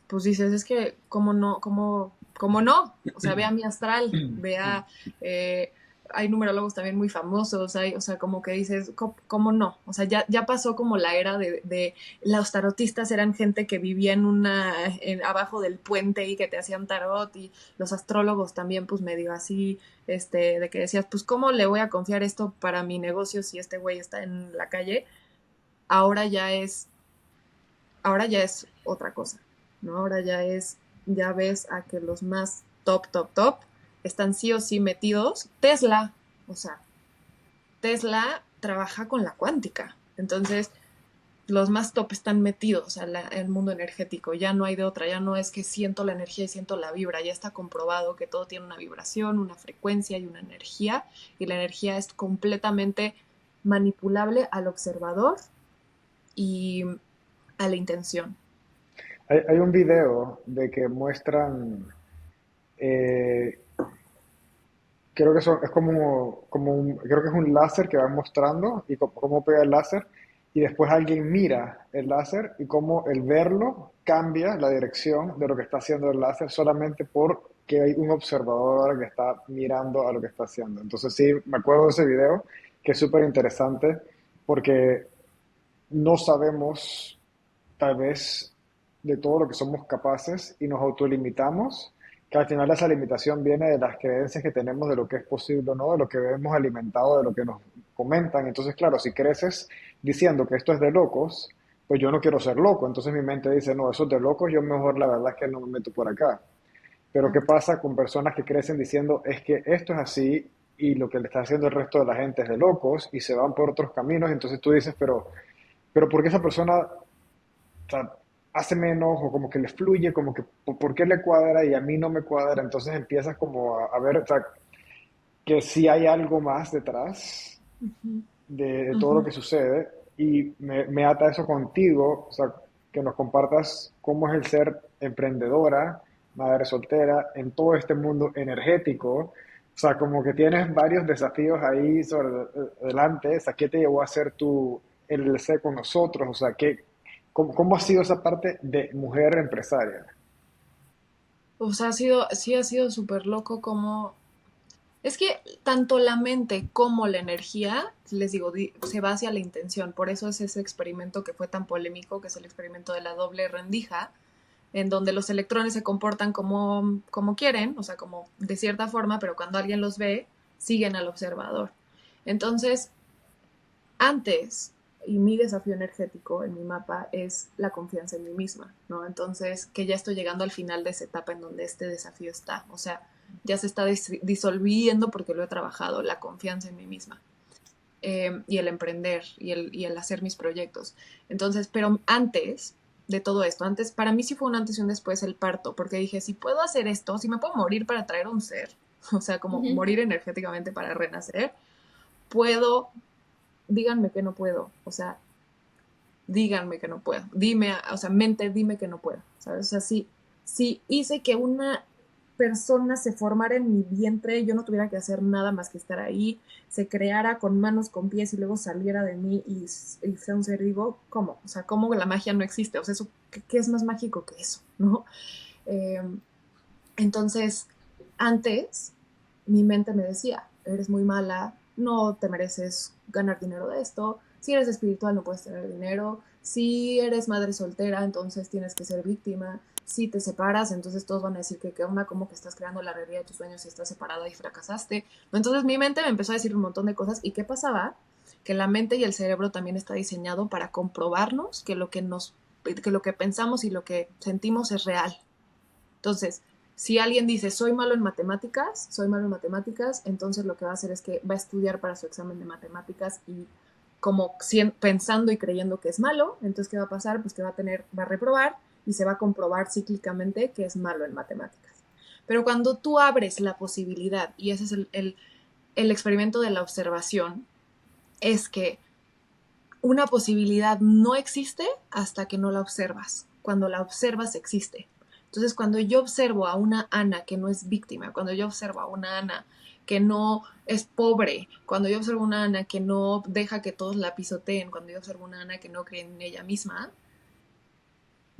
pues dices, es que, cómo no? O sea, vea mi astral, vea, eh, hay numerólogos también muy famosos, o sea, como que dices, ¿cómo no? O sea, ya pasó como la era de los tarotistas eran gente que vivía abajo del puente y que te hacían tarot y los astrólogos también, pues medio así, de que decías, pues, ¿cómo le voy a confiar esto para mi negocio si este güey está en la calle? Ahora ya es, ahora ya es otra cosa, ¿no? Ya ves a que los más top están sí o sí metidos. Tesla, o sea, Tesla trabaja con la cuántica. Entonces, los más top están metidos el mundo energético. Ya no hay de otra. Ya no es que siento la energía y siento la vibra. Ya está comprobado que todo tiene una vibración, una frecuencia y una energía. Y la energía es completamente manipulable al observador y a la intención. Hay un video de que muestran, eh, creo que es creo que es un láser que van mostrando y cómo pega el láser y después alguien mira el láser y cómo el verlo cambia la dirección de lo que está haciendo el láser solamente porque hay un observador ahora que está mirando a lo que está haciendo. Entonces sí, me acuerdo de ese video que es súper interesante porque no sabemos tal vez de todo lo que somos capaces y nos autolimitamos, que al final esa limitación viene de las creencias que tenemos de lo que es posible o no, de lo que hemos alimentado, de lo que nos comentan. Entonces, claro, si creces diciendo que esto es de locos, pues yo no quiero ser loco. Entonces mi mente dice, no, eso es de locos, yo mejor la verdad es que no me meto por acá. Pero ¿qué pasa con personas que crecen diciendo es que esto es así y lo que le está haciendo el resto de la gente es de locos y se van por otros caminos? Entonces tú dices, pero ¿por qué esa persona, o sea, hace menos o como que le fluye, como que por qué le cuadra y a mí no me cuadra? Entonces empiezas como a ver, o sea, que sí hay algo más detrás Uh-huh. de todo lo Uh-huh. que sucede y me ata eso contigo, o sea, que nos compartas cómo es el ser emprendedora, madre soltera, en todo este mundo energético. O sea, como que tienes varios desafíos ahí sobre adelante. O sea, ¿qué te llevó a hacer tu LLC con nosotros? O sea, cómo ha sido esa parte de mujer empresaria? O sea, sí ha sido súper loco como... Es que tanto la mente como la energía, les digo, se va hacia la intención. Por eso es ese experimento que fue tan polémico, que es el experimento de la doble rendija, en donde los electrones se comportan como quieren, o sea, como de cierta forma, pero cuando alguien los ve, siguen al observador. Entonces, antes, y mi desafío energético en mi mapa es la confianza en mí misma, ¿no? Entonces, que ya estoy llegando al final de esa etapa en donde este desafío está, o sea, ya se está disolviendo porque lo he trabajado, la confianza en mí misma. Y el emprender y el hacer mis proyectos. Entonces, pero antes de todo esto, antes, para mí sí fue un antes y un después el parto, porque dije, si puedo hacer esto, si me puedo morir para traer un ser, o sea, como Ujú. morir energéticamente para renacer, puedo, díganme que no puedo, o sea, díganme que no puedo, dime, o sea, mente, dime que no puedo, ¿sabes? O sea, sí hice que una persona se formara en mi vientre, yo no tuviera que hacer nada más que estar ahí, se creara con manos, con pies y luego saliera de mí y sea un ser vivo, ¿cómo? O sea, ¿cómo la magia no existe? O sea, eso, ¿qué es más mágico que eso, no? Eh, entonces, antes, mi mente me decía, eres muy mala, no te mereces ganar dinero de esto, si eres espiritual no puedes tener dinero, si eres madre soltera, entonces tienes que ser víctima, si te separas, entonces todos van a decir que qué onda, como que estás creando la realidad de tus sueños si estás separada y fracasaste. Entonces mi mente me empezó a decir un montón de cosas. ¿Y qué pasaba? Que la mente y el cerebro también está diseñado para comprobarnos que lo que pensamos y lo que sentimos es real. Entonces, si alguien dice, soy malo en matemáticas, entonces lo que va a hacer es que va a estudiar para su examen de matemáticas y como pensando y creyendo que es malo, entonces ¿qué va a pasar? Pues que va a reprobar y se va a comprobar cíclicamente que es malo en matemáticas. Pero cuando tú abres la posibilidad, y ese es el experimento de la observación, es que una posibilidad no existe hasta que no la observas. Cuando la observas existe. Entonces, cuando yo observo a una Ana que no es víctima, cuando yo observo a una Ana que no es pobre, cuando yo observo a una Ana que no deja que todos la pisoteen, cuando yo observo a una Ana que no cree en ella misma,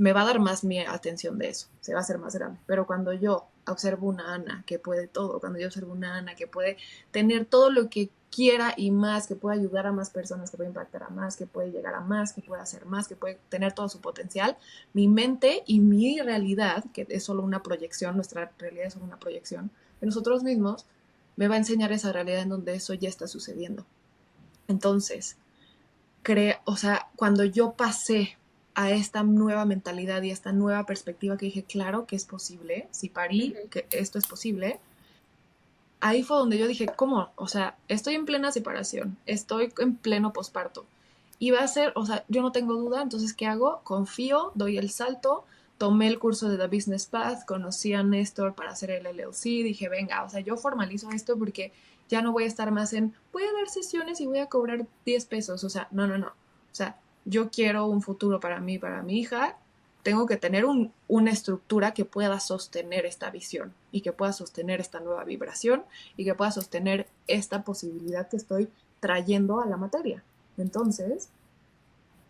me va a dar más mi atención de eso, se va a hacer más grande. Pero cuando yo observo una Ana que puede todo, cuando yo observo una Ana que puede tener todo lo que quiera y más, que puede ayudar a más personas, que puede impactar a más, que puede llegar a más, que puede hacer más, que puede tener todo su potencial, mi mente y mi realidad, que es solo una proyección, nuestra realidad es solo una proyección de nosotros mismos, me va a enseñar esa realidad en donde eso ya está sucediendo. Entonces, o sea, cuando yo pasé a esta nueva mentalidad y a esta nueva perspectiva que dije, claro que es posible, si parí, que esto es posible, ahí fue donde yo dije, ¿cómo? O sea, estoy en plena separación, estoy en pleno posparto. Y va a ser, o sea, yo no tengo duda, entonces, ¿qué hago? Confío, doy el salto, tomé el curso de The Business Path, conocí a Néstor para hacer el LLC, dije, venga, o sea, yo formalizo esto porque ya no voy a estar más voy a dar sesiones y voy a cobrar 10 pesos, o sea, no. O sea, yo quiero un futuro para mí, para mi hija, tengo que tener una estructura que pueda sostener esta visión y que pueda sostener esta nueva vibración y que pueda sostener esta posibilidad que estoy trayendo a la materia. Entonces,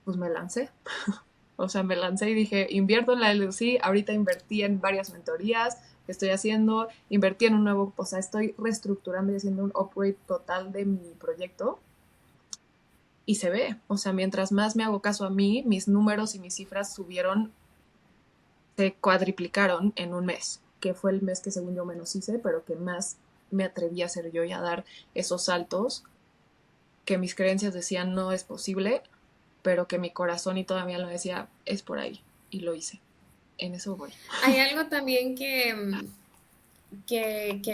pues me lancé. O sea, me lancé y dije, invierto en la LLC, ahorita invertí en varias mentorías que estoy haciendo, invertí en un nuevo, o sea, estoy reestructurando y haciendo un upgrade total de mi proyecto y se ve. O sea, mientras más me hago caso a mí, mis números y mis cifras se cuadriplicaron en un mes, que fue el mes que según yo menos hice, pero que más me atreví a hacer yo y a dar esos saltos que mis creencias decían no es posible, pero que mi corazón y todavía lo decía es por ahí, y lo hice. En eso voy. Hay algo también que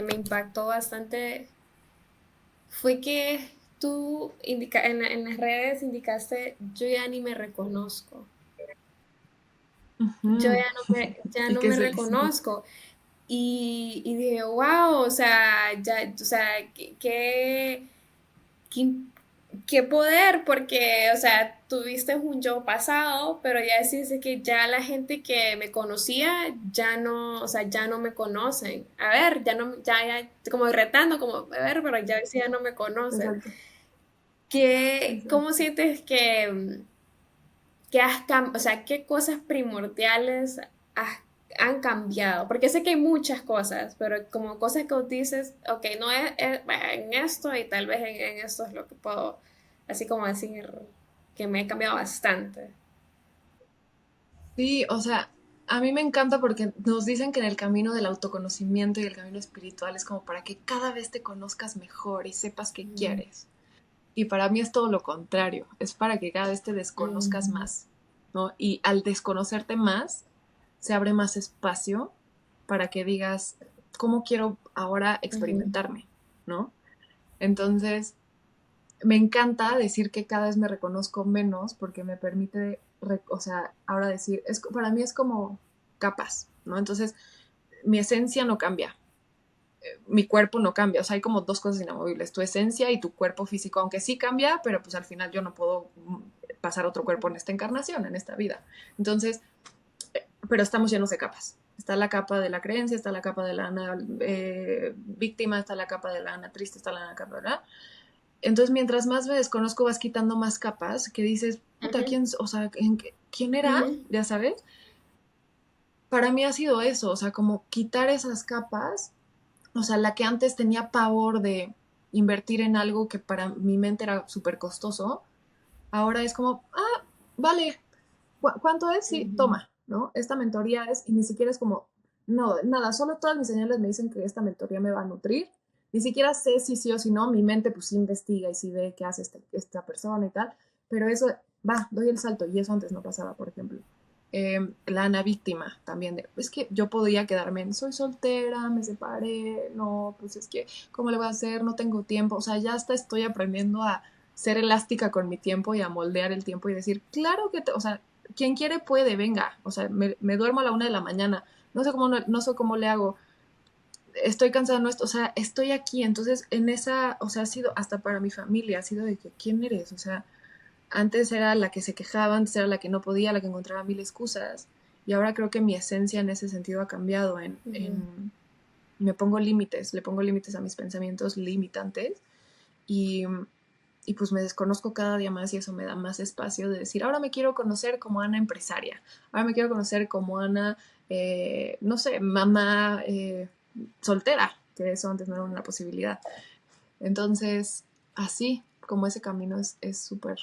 me impactó bastante, fue que tú en las redes indicaste, yo ya ni me reconozco. Yo Ujú. ya ¿Y no qué me es eso? reconozco. Y dije, wow, o sea, o sea, qué, qué poder, porque, o sea, tuviste un yo pasado, pero ya decís que ya la gente que me conocía ya no, o sea, ya no me conocen. A ver, ya no, ya, como retando, como, a ver, pero ya sí ya no me conocen. Exacto, ¿Cómo exacto. sientes que o sea, qué cosas primordiales han cambiado? Porque sé que hay muchas cosas, pero como cosas que dices, ok, no en esto y tal vez en esto es lo que puedo, así como decir que me he cambiado bastante. Sí, o sea, a mí me encanta porque nos dicen que en el camino del autoconocimiento y el camino espiritual es como para que cada vez te conozcas mejor y sepas qué Mm, quieres. Y para mí es todo lo contrario, es para que cada vez te desconozcas mm, más, ¿no? Y al desconocerte más, se abre más espacio para que digas, ¿cómo quiero ahora ujú, experimentarme? ¿No? Entonces, me encanta decir que cada vez me reconozco menos porque me permite, o sea, ahora decir, para mí es como capas, ¿no? Entonces, mi esencia no cambia, mi cuerpo no cambia, o sea, hay como dos cosas inamovibles, tu esencia y tu cuerpo físico, aunque sí cambia, pero pues al final yo no puedo pasar otro cuerpo en esta encarnación, en esta vida. Entonces, pero estamos llenos de capas. Está la capa de la creencia, está la capa de la Ana víctima, está la capa de la Ana triste, está la capa de la... Entonces, mientras más me desconozco, vas quitando más capas que dices, puta, Ujú, ¿quién, o sea, ¿quién era? ujú, Ya sabes. Para mí ha sido eso, o sea, como quitar esas capas, o sea, la que antes tenía pavor de invertir en algo que para mi mente era súper costoso, ahora es como, ah, vale, ¿cuánto es? Sí, ujú. toma, ¿no? Esta mentoría es, y ni siquiera es como, no, nada, solo todas mis señales me dicen que esta mentoría me va a nutrir. Ni siquiera sé si sí o si no, mi mente pues investiga y si ve qué hace esta persona y tal, pero eso, va, doy el salto y eso antes no pasaba, por ejemplo. La Ana víctima también de, es que yo podía quedarme en, soy soltera, me separé, no, pues es que, ¿cómo le voy a hacer? No tengo tiempo, o sea, ya hasta estoy aprendiendo a ser elástica con mi tiempo y a moldear el tiempo y decir, claro que, o sea, quien quiere puede, venga, o sea, me duermo a la 1 de la mañana, no sé cómo, no sé cómo le hago, estoy cansada, no, o sea, estoy aquí, entonces en esa, o sea, ha sido hasta para mi familia, ha sido de que, ¿quién eres? O sea, antes era la que se quejaba, antes era la que no podía, la que encontraba mil excusas, y ahora creo que mi esencia en ese sentido ha cambiado Ujú. me pongo límites, le pongo límites a mis pensamientos limitantes, y, y pues me desconozco cada día más y eso me da más espacio de decir, ahora me quiero conocer como Ana empresaria, ahora me quiero conocer como Ana, no sé, mamá soltera, que eso antes no era una posibilidad. Entonces, así como ese camino es súper,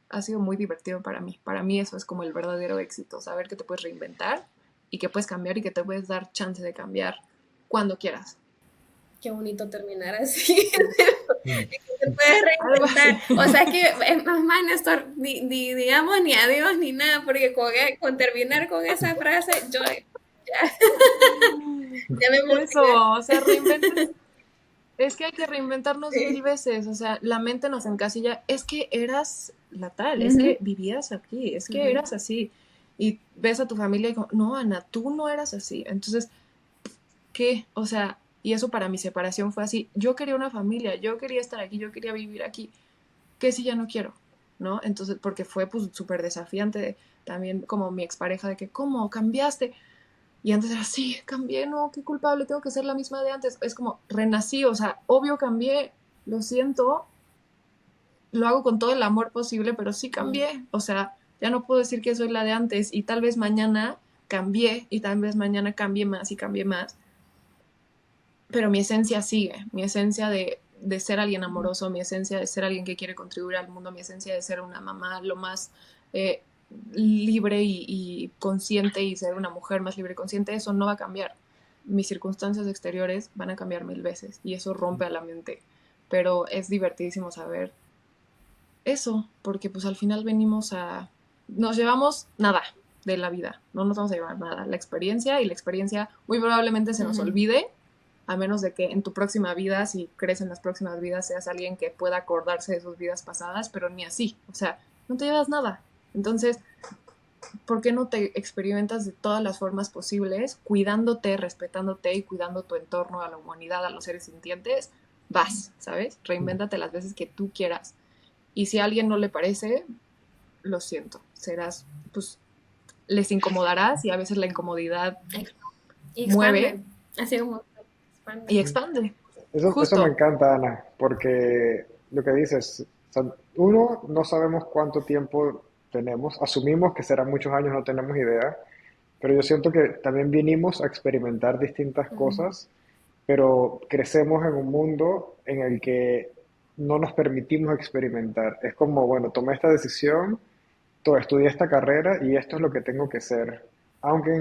ha sido muy divertido para mí. Para mí eso es como el verdadero éxito, saber que te puedes reinventar y que puedes cambiar y que te puedes dar chance de cambiar cuando quieras. Qué bonito terminar así. Mm. Se puede Algo reinventar. así. O sea que es más, Néstor, ni digamos ni adiós ni nada, porque con terminar con esa frase, yo ya, ya me motivé. Eso, o sea, reinventar. Es que hay que reinventarnos mil Sí. veces, o sea, la mente nos encasilla, es que eras la tal, es Ujú, que vivías aquí, es que ujú. eras así. Y ves a tu familia y como, no, Ana, tú no eras así. Entonces, ¿qué? O sea, y eso para mi separación fue así. Yo quería una familia, yo quería estar aquí, yo quería vivir aquí. ¿Qué si ya no quiero? ¿No? Entonces, porque fue pues súper desafiante también como mi expareja de que, ¿cómo? ¿Cambiaste? Y antes era, sí, cambié, no, qué culpable, tengo que ser la misma de antes. Es como, renací, o sea, obvio cambié, lo siento, lo hago con todo el amor posible, pero sí cambié. O sea, ya no puedo decir que soy la de antes y tal vez mañana cambié y tal vez mañana cambie más y cambie más, pero mi esencia sigue, mi esencia de ser alguien amoroso, mi esencia de ser alguien que quiere contribuir al mundo, mi esencia de ser una mamá lo más eh, libre y consciente y ser una mujer más libre y consciente, eso no va a cambiar. Mis circunstancias exteriores van a cambiar mil veces y eso rompe a la mente, pero es divertidísimo saber eso, porque pues al final venimos a... Nos llevamos nada de la vida, no nos vamos a llevar nada, la experiencia y la experiencia muy probablemente se nos Ujú. olvide, a menos de que en tu próxima vida, si crees en las próximas vidas, seas alguien que pueda acordarse de sus vidas pasadas, pero ni así, o sea, no te llevas nada. Entonces, ¿por qué no te experimentas de todas las formas posibles, cuidándote, respetándote y cuidando tu entorno, a la humanidad, a los seres sintientes? Vas, ¿sabes? Reinvéntate las veces que tú quieras. Y si a alguien no le parece, lo siento, serás, pues, les incomodarás y a veces la incomodidad Y mueve expanden, así como y expanden. expande. Eso me Justo. encanta, Ana, porque lo que dices, o sea, uno, no sabemos cuánto tiempo tenemos, asumimos que serán muchos años, no tenemos idea, pero yo siento que también vinimos a experimentar distintas Ujú, cosas, pero crecemos en un mundo en el que no nos permitimos experimentar. Es como, bueno, tomé esta decisión, estudié esta carrera y esto es lo que tengo que ser. Aunque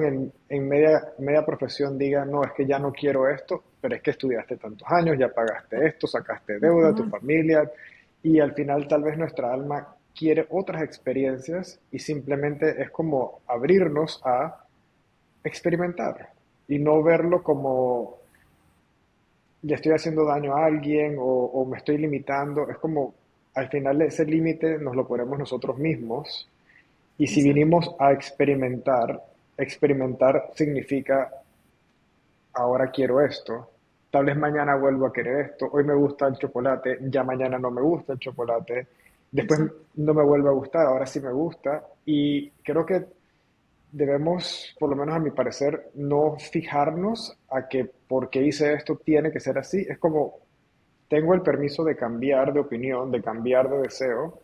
en media profesión diga, no, es que ya no quiero esto, pero es que estudiaste tantos años, ya pagaste esto, sacaste deuda, tu Ujú. familia, y al final tal vez nuestra alma quiere otras experiencias y simplemente es como abrirnos a experimentar y no verlo como le estoy haciendo daño a alguien o me estoy limitando. Es como al final ese límite nos lo ponemos nosotros mismos y si Exacto. vinimos a experimentar, experimentar significa ahora quiero esto, tal vez mañana vuelvo a querer esto, hoy me gusta el chocolate, ya mañana no me gusta el chocolate, después Exacto. no me vuelve a gustar, ahora sí me gusta y creo que debemos, por lo menos a mi parecer, no fijarnos a que porque hice esto tiene que ser así. Es como, tengo el permiso de cambiar de opinión, de cambiar de deseo,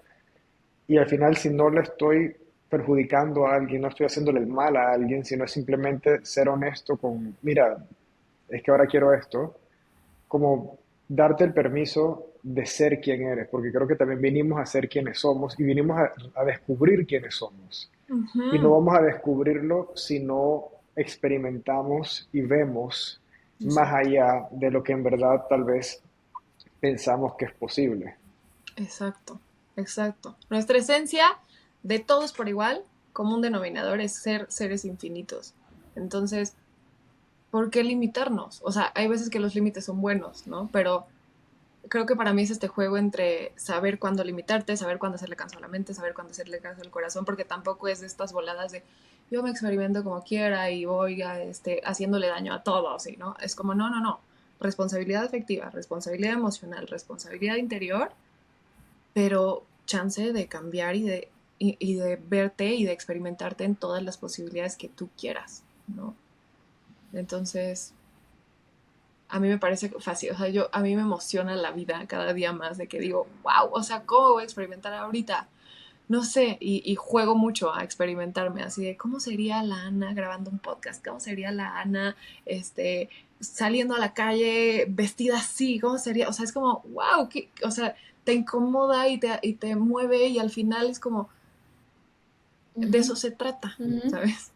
y al final si no le estoy perjudicando a alguien, no estoy haciéndole el mal a alguien, sino es simplemente ser honesto con, mira, es que ahora quiero esto, como darte el permiso de ser quien eres, porque creo que también vinimos a ser quienes somos y vinimos a descubrir quiénes somos. Y no Ujú. vamos a descubrirlo si no experimentamos y vemos más Exacto, allá de lo que en verdad tal vez pensamos que es posible. exacto, exacto. Nuestra esencia de todos por igual, común denominador, es ser seres infinitos. Entonces, ¿por qué limitarnos? O sea, hay veces que los límites son buenos, ¿no? Pero creo que para mí es este juego entre saber cuándo limitarte, saber cuándo hacerle caso a la mente, saber cuándo hacerle caso al corazón, porque tampoco es de estas voladas de yo me experimento como quiera y voy a, haciéndole daño a todos, ¿sí? ¿No? Es como, no, no, no. Responsabilidad afectiva, responsabilidad emocional, responsabilidad interior, pero chance de cambiar y de verte y de experimentarte en todas las posibilidades que tú quieras, ¿no? Entonces, a mí me parece fácil, o sea, a mí me emociona la vida cada día más de que digo, wow, o sea, ¿cómo voy a experimentar ahorita? No sé, y juego mucho a experimentarme, así de cómo sería la Ana grabando un podcast, cómo sería la Ana, este, saliendo a la calle vestida así, cómo sería, o sea, es como, wow, o sea, te incomoda y te mueve y al final es como, de Ujú, eso se trata, ujú. ¿sabes?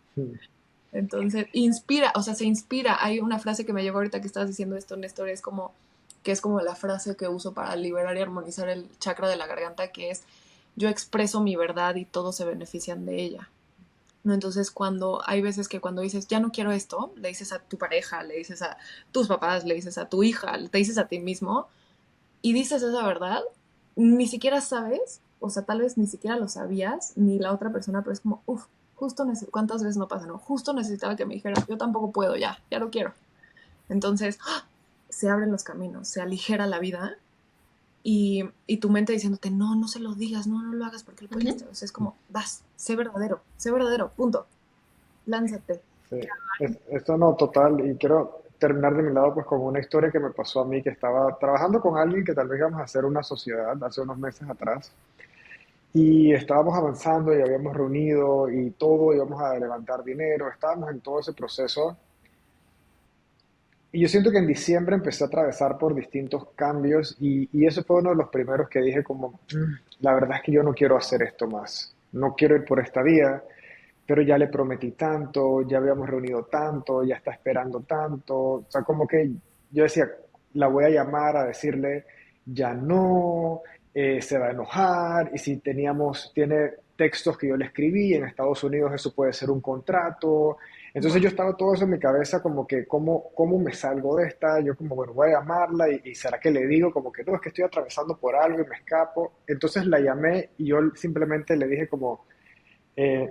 Entonces, inspira, o sea, se inspira. Hay una frase que me llegó ahorita que estabas diciendo esto, Néstor, es como, que es como la frase que uso para liberar y armonizar el chakra de la garganta, que es, yo expreso mi verdad y todos se benefician de ella. ¿No? Entonces, cuando hay veces que cuando dices, ya no quiero esto, le dices a tu pareja, le dices a tus papás, le dices a tu hija, te dices a ti mismo, y dices esa verdad, ni siquiera sabes, o sea, tal vez ni siquiera lo sabías, ni la otra persona, pero es como, uff, justo, ¿cuántas veces no pasa, no? Justo necesitaba que me dijera, yo tampoco puedo, ya lo quiero. Entonces, ¡ah! Se abren los caminos, se aligera la vida y tu mente diciéndote, no, no se lo digas, no, no lo hagas porque lo puedes. Ujú. O sea, es como, vas, sé verdadero, punto. Lánzate. Sí, esto no, total, y quiero terminar de mi lado pues con una historia que me pasó a mí, que estaba trabajando con alguien que tal vez íbamos a hacer una sociedad hace unos meses atrás, y estábamos avanzando y habíamos reunido y todo, íbamos a levantar dinero, estábamos en todo ese proceso, y yo siento que en diciembre empecé a atravesar por distintos cambios, y eso fue uno de los primeros que dije como, la verdad es que yo no quiero hacer esto más, no quiero ir por esta vía, pero ya le prometí tanto, ya habíamos reunido tanto, ya está esperando tanto, o sea, como que yo decía, la voy a llamar a decirle, ya no, se va a enojar, y si tiene textos que yo le escribí, en Estados Unidos eso puede ser un contrato, entonces Wow. yo estaba todo eso en mi cabeza como que, ¿cómo me salgo de esta? Yo como, bueno, voy a llamarla y ¿será que le digo? Como que no, es que estoy atravesando por algo y me escapo. Entonces la llamé y yo simplemente le dije como,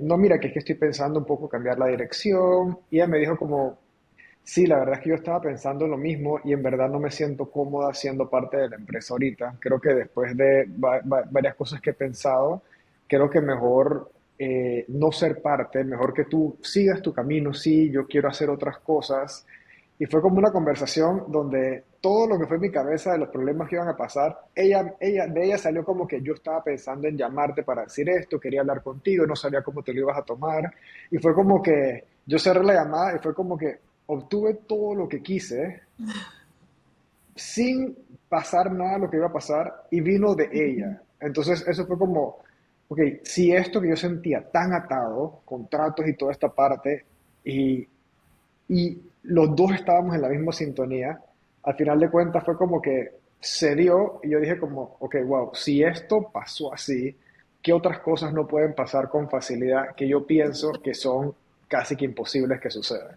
no, mira, que es que estoy pensando un poco cambiar la dirección. Y ella me dijo como, sí, la verdad es que yo estaba pensando lo mismo y en verdad no me siento cómoda siendo parte de la empresa ahorita. Creo que después de varias cosas que he pensado, creo que mejor no ser parte, mejor que tú sigas tu camino, sí, yo quiero hacer otras cosas. Y fue como una conversación donde todo lo que fue en mi cabeza de los problemas que iban a pasar, de ella salió como que yo estaba pensando en llamarte para decir esto, quería hablar contigo, no sabía cómo te lo ibas a tomar. Y fue como que yo cerré la llamada y fue como que obtuve todo lo que quise sin pasar nada de lo que iba a pasar y vino de ella. Entonces eso fue como, ok, si esto que yo sentía tan atado, contratos y toda esta parte, y los dos estábamos en la misma sintonía, al final de cuentas fue como que se dio y yo dije como, ok, wow, si esto pasó así, ¿qué otras cosas no pueden pasar con facilidad que yo pienso que son casi que imposibles que sucedan?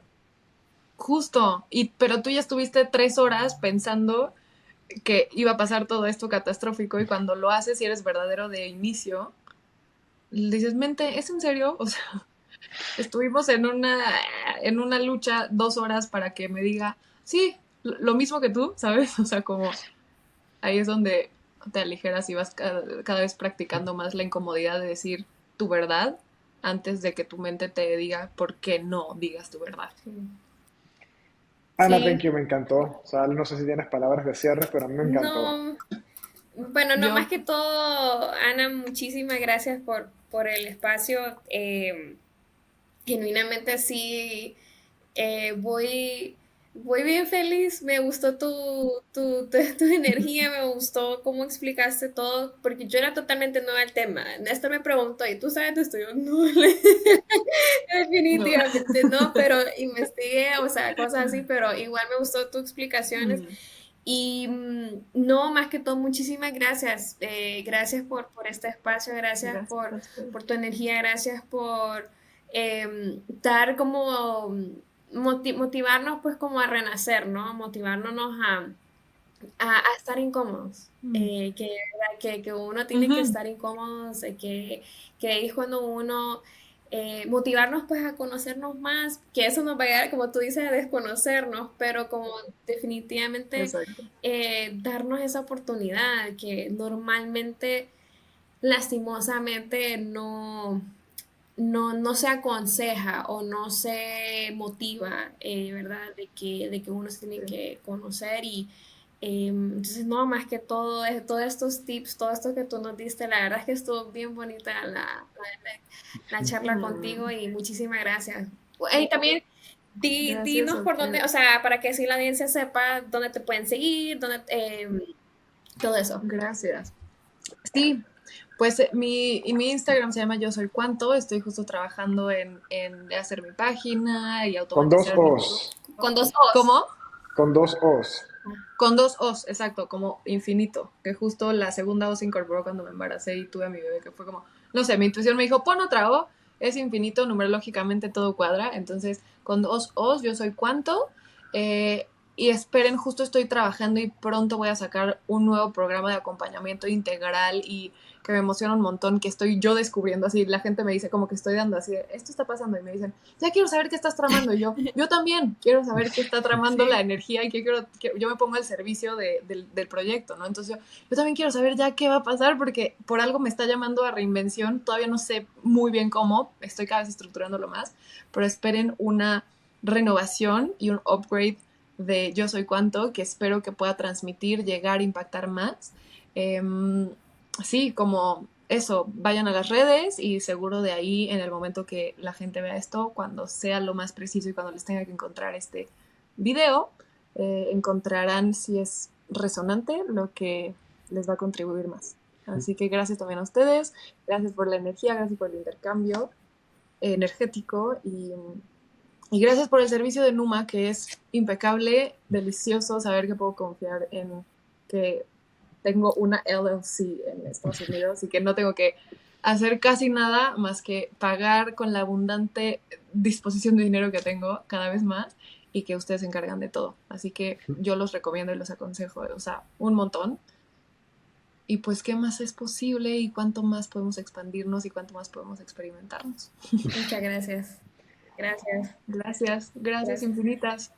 Justo, pero tú ya estuviste 3 horas pensando que iba a pasar todo esto catastrófico y cuando lo haces y eres verdadero de inicio, dices, mente, ¿es en serio? O sea, estuvimos en una lucha 2 horas para que me diga, sí, lo mismo que tú, ¿sabes? O sea, como ahí es donde te aligeras y vas cada vez practicando más la incomodidad de decir tu verdad antes de que tu mente te diga por qué no digas tu verdad. Ana, thank Sí, you, me encantó. O sea, no sé si tienes palabras de cierre, pero a mí me encantó. no, bueno, no más Yo, que todo, Ana, muchísimas gracias por el espacio. Genuinamente sí, voy, voy bien feliz. Me gustó tu energía, me gustó cómo explicaste todo, porque yo era totalmente nueva al tema. Néstor me preguntó, ¿y tú sabes de esto? Yo, no, no. definitivamente no, pero investigué, o sea, cosas así, pero igual me gustó tus explicaciones. Mm, Y no, más que todo, muchísimas gracias. Gracias por este espacio, gracias gracias a ustedes. por tu energía, gracias por dar como, motivarnos pues como a renacer, ¿no? Motivarnos a estar incómodos. Mm. Que uno tiene que Ujú. estar incómodos, que ahí es cuando uno, motivarnos pues a conocernos más, que eso nos va a llegar, como tú dices, a desconocernos, pero como definitivamente Exacto. darnos esa oportunidad que normalmente, lastimosamente, no se aconseja o no se motiva, ¿verdad? De que uno se tiene Sí. que conocer y entonces no, más que todo, todos estos tips, todo esto que tú nos diste, la verdad es que estuvo bien bonita la charla contigo Mm, y muchísimas gracias. Y también gracias dinos a por dónde, o ustedes. sea, para que así la audiencia sepa dónde te pueden seguir, todo eso. Gracias. Sí, pues mi Instagram se llama Yo Soy Cuánto. Estoy justo trabajando en hacer mi página y Con dos automatizar mi O's. producto. Con dos O's. ¿Cómo? Con dos O's. Con dos O's, exacto, como infinito. Que justo la segunda O se incorporó cuando me embaracé y tuve a mi bebé, que fue como, no sé, mi intuición me dijo, pon otra O, es infinito, numerológicamente todo cuadra. Entonces, con dos O's, Yo Soy Cuánto. Eh, y esperen, justo estoy trabajando y pronto voy a sacar un nuevo programa de acompañamiento integral y que me emociona un montón, que estoy yo descubriendo así. La gente me dice como que estoy dando así, esto está pasando, y me dicen, ya quiero saber qué estás tramando. Y yo también quiero saber qué está tramando la Sí. energía y yo me pongo al servicio del proyecto, ¿no? Entonces yo también quiero saber ya qué va a pasar porque por algo me está llamando a reinvención. Todavía no sé muy bien cómo, estoy cada vez estructurándolo más, pero esperen una renovación y un upgrade de Yo Soy Cuánto que espero que pueda transmitir, llegar, impactar más. Sí, como eso, vayan a las redes y seguro de ahí en el momento que la gente vea esto, cuando sea lo más preciso y cuando les tenga que encontrar este video, encontrarán si es resonante lo que les va a contribuir más. Así que gracias también a ustedes, gracias por la energía, gracias por el intercambio energético y gracias por el servicio de Numa, que es impecable, delicioso saber que puedo confiar en que tengo una LLC en Estados Unidos y que no tengo que hacer casi nada más que pagar con la abundante disposición de dinero que tengo cada vez más y que ustedes se encargan de todo. Así que yo los recomiendo y los aconsejo, o sea, un montón. Y pues, ¿qué más es posible y cuánto más podemos expandirnos y cuánto más podemos experimentarnos? Muchas gracias. Gracias. Gracias, gracias Gracias. infinitas.